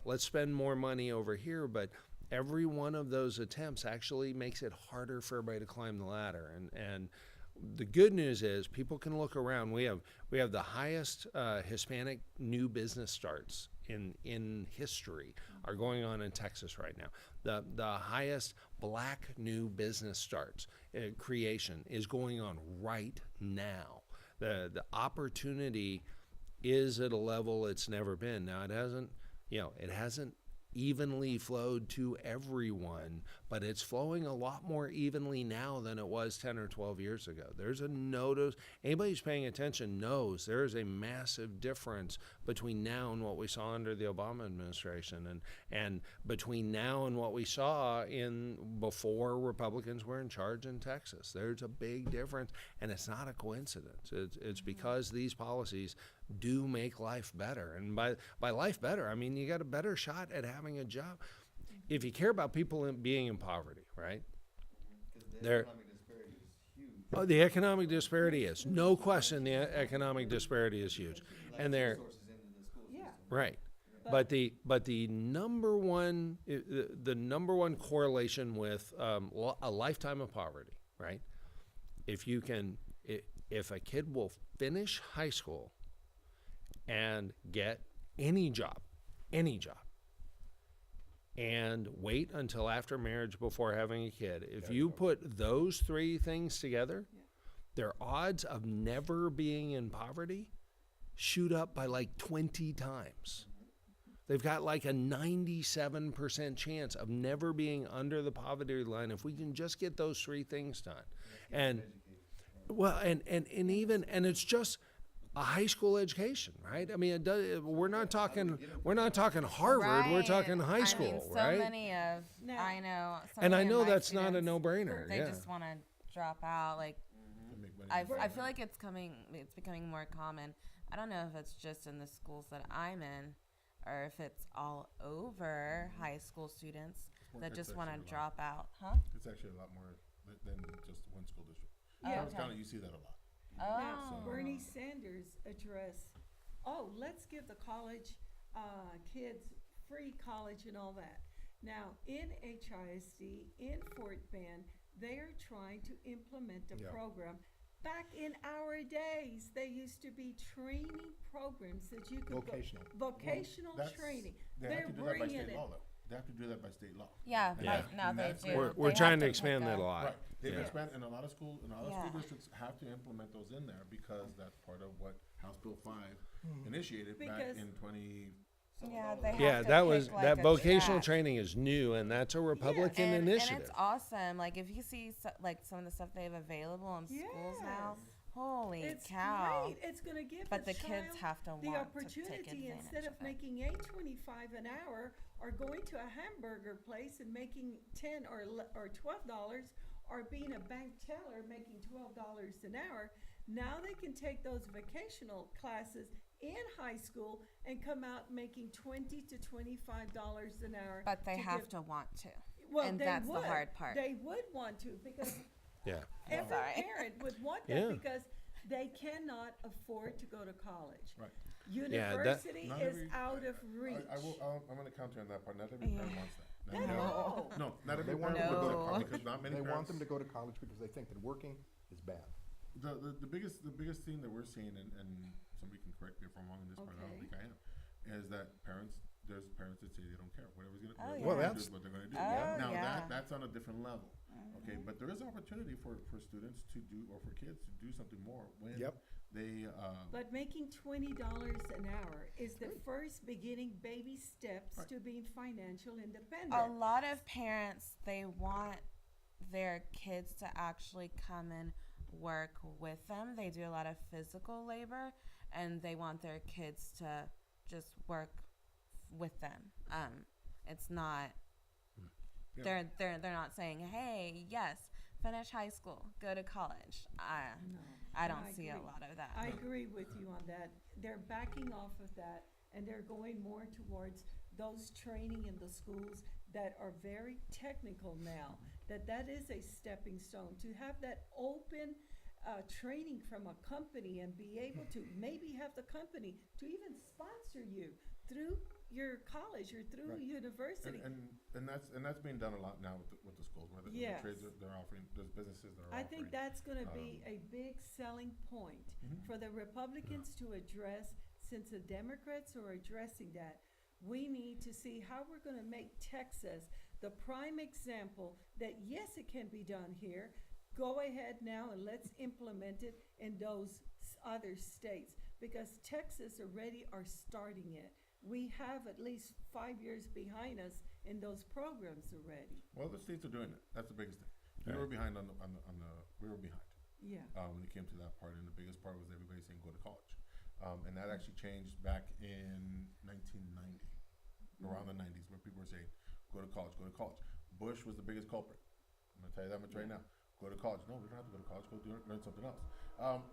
let's spend more money over here. But every one of those attempts actually makes it harder for everybody to climb the ladder. And the good news is people can look around. We have the highest Hispanic new business starts in history are going on in Texas right now. The highest Black new business starts creation is going on right now. The opportunity is at a level it's never been. Now it hasn't evenly flowed to everyone, but it's flowing a lot more evenly now than it was 10 or 12 years ago. There's a notice. Anybody who's paying attention knows there is a massive difference between now and what we saw under the Obama administration, and between now and what we saw before Republicans were in charge in Texas. There's a big difference, and it's not a coincidence. It's because these policies do make life better. And by life better, I mean you got a better shot at having a job. If you care about people being in poverty, right? Because the economic disparity is huge. Oh, the economic disparity is. No question the economic disparity is huge. And they're Resources into the school system. right. But the number one correlation with a lifetime of poverty, right? If a kid will finish high school and get any job, and wait until after marriage before having a kid, if you put those three things together, their odds of never being in poverty shoot up by like 20 times. They've got like a 97% chance of never being under the poverty line if we can just get those three things done. And it's just a high school education, right? I mean, we're not talking Harvard. Right. We're talking high school, I mean, so right? many of I know, so And many I of know my that's not a students, no-brainer. They Yeah. just want to drop out. Like, To make money. I feel like it's becoming more common. I don't know if it's just in the schools that I'm in, or if it's all over high school students that just want to actually a lot. drop out, huh? It's actually a lot more than just one school district. Oh, Travis okay. County, you see that a lot. Now, Oh. Bernie Sanders addressed, let's give the college kids free college and all that. Now, in HISD, in Fort Bend, they are trying to implement a program. Back in our days, they used to be training programs that you could Vocational. Vocational training. They They're have to do that by bringing state it. law, though. They have to do that by state law. Yeah, Yeah. right now And they that's do. where- We're They trying have to pick expand that a lot. Right. They've Yeah. expanded, and a lot of school Yeah. districts have to implement those in there because that's part of what House Bill 5 initiated back Because- in 20. Yeah, they have Yeah, to that was pick, like, that a vocational track. training is new, and that's a Republican and initiative. it's awesome. Like if you see some of the stuff they have available in schools now, Yes. holy It's cow! great. It's going to give But the the kids child have to the want to take opportunity advantage instead of of it. making $8.25 an hour or going to a hamburger place and making $10 or $12 or being a bank teller making $12 an hour. Now they can take those vocational classes in high school and come out making $20 to $25 an hour. But they have give- to want to. Well, and they that's would. the hard part. They would want to because Yeah. Every Sorry. parent would want that Yeah. because they cannot afford to go to college. Right. Yeah, University Not is every- out of reach. I'm going to counter on that part. Not every parent wants that. Not No. every- No, not every They want parent them will to go to No. college because not many They parents. want them to go to college because they think that working is bad. The biggest thing that we're seeing, and somebody can correct me if I'm wrong in this part, I don't Okay. think I am, is that there's parents that say they don't care. Whatever's gonna, Oh, whatever's yeah. Well, gonna do that's- is what they're gonna do. Oh, Now yeah. that's on a different level. Okay, but there is opportunity for students to do, or for kids to do something more when Yep. they But making $20 an hour is the first beginning baby steps Right. to being financial independent. A lot of parents, they want their kids to actually come and work with them. They do a lot of physical labor, and they want their kids to just work with them. It's not. Yeah. They're not saying, "Hey, yes, finish high school, go to college." No, I no, don't see a agree. lot of that. I agree with you on that. They're backing off of that, and they're going more towards those training in the schools that are very technical now. That is a stepping stone to have that open training from a company and be able to maybe have the company to even sponsor you through your college or through Right. university. and that's being done a lot now with the schools, where the Yes. trades they're offering, there's businesses that are I offering. think that's going to be a big selling point Mhm. for the Republicans to address, since the Democrats are addressing that. We need to see how we're going to make Texas the prime example that yes, it can be done here. Go ahead now and let's implement it in those other states, because Texas already are starting it. We have at least 5 years behind us in those programs already. Well, the states are doing it. That's the biggest thing. We Right. were behind we were behind. Yeah. When it came to that part, and the biggest part was everybody saying go to college, and that actually changed back in 1990, around the 90s, where people were saying go to college, go to college. Bush was the biggest culprit. I'm gonna tell you that much right now. Go to college. No, we don't have to go to college. Learn something else.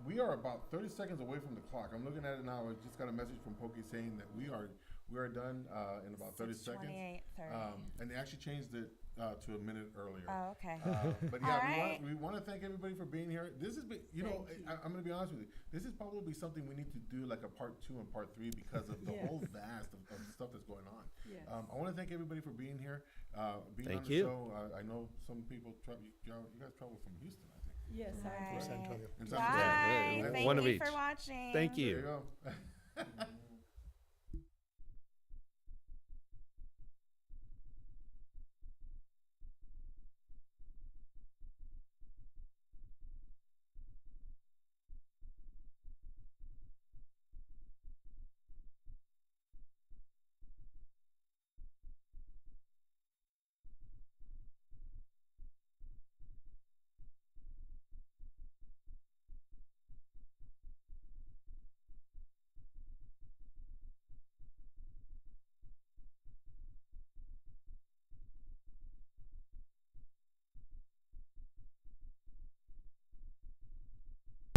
We are about 30 seconds away from the clock. I'm looking at it now. I just got a message from Pokey saying that we are done in about 30 seconds. 6:28:30. And they actually changed it to a minute earlier. Oh, okay. But All yeah, right. we want to thank everybody for being here. This has been, Thank you. I'm going to be honest with you. This is probably something we need to do like a part 2 and part 3 because of the Yes. whole vast of stuff that's going on. Yes. I want to thank everybody for being here, being Thank on the you. show. I know some people you guys travel from Houston, I think. Yes, I Right. agree. San Antonio. And Bye. some- Yeah, Thank one you of each. for watching. Thank There you. you go.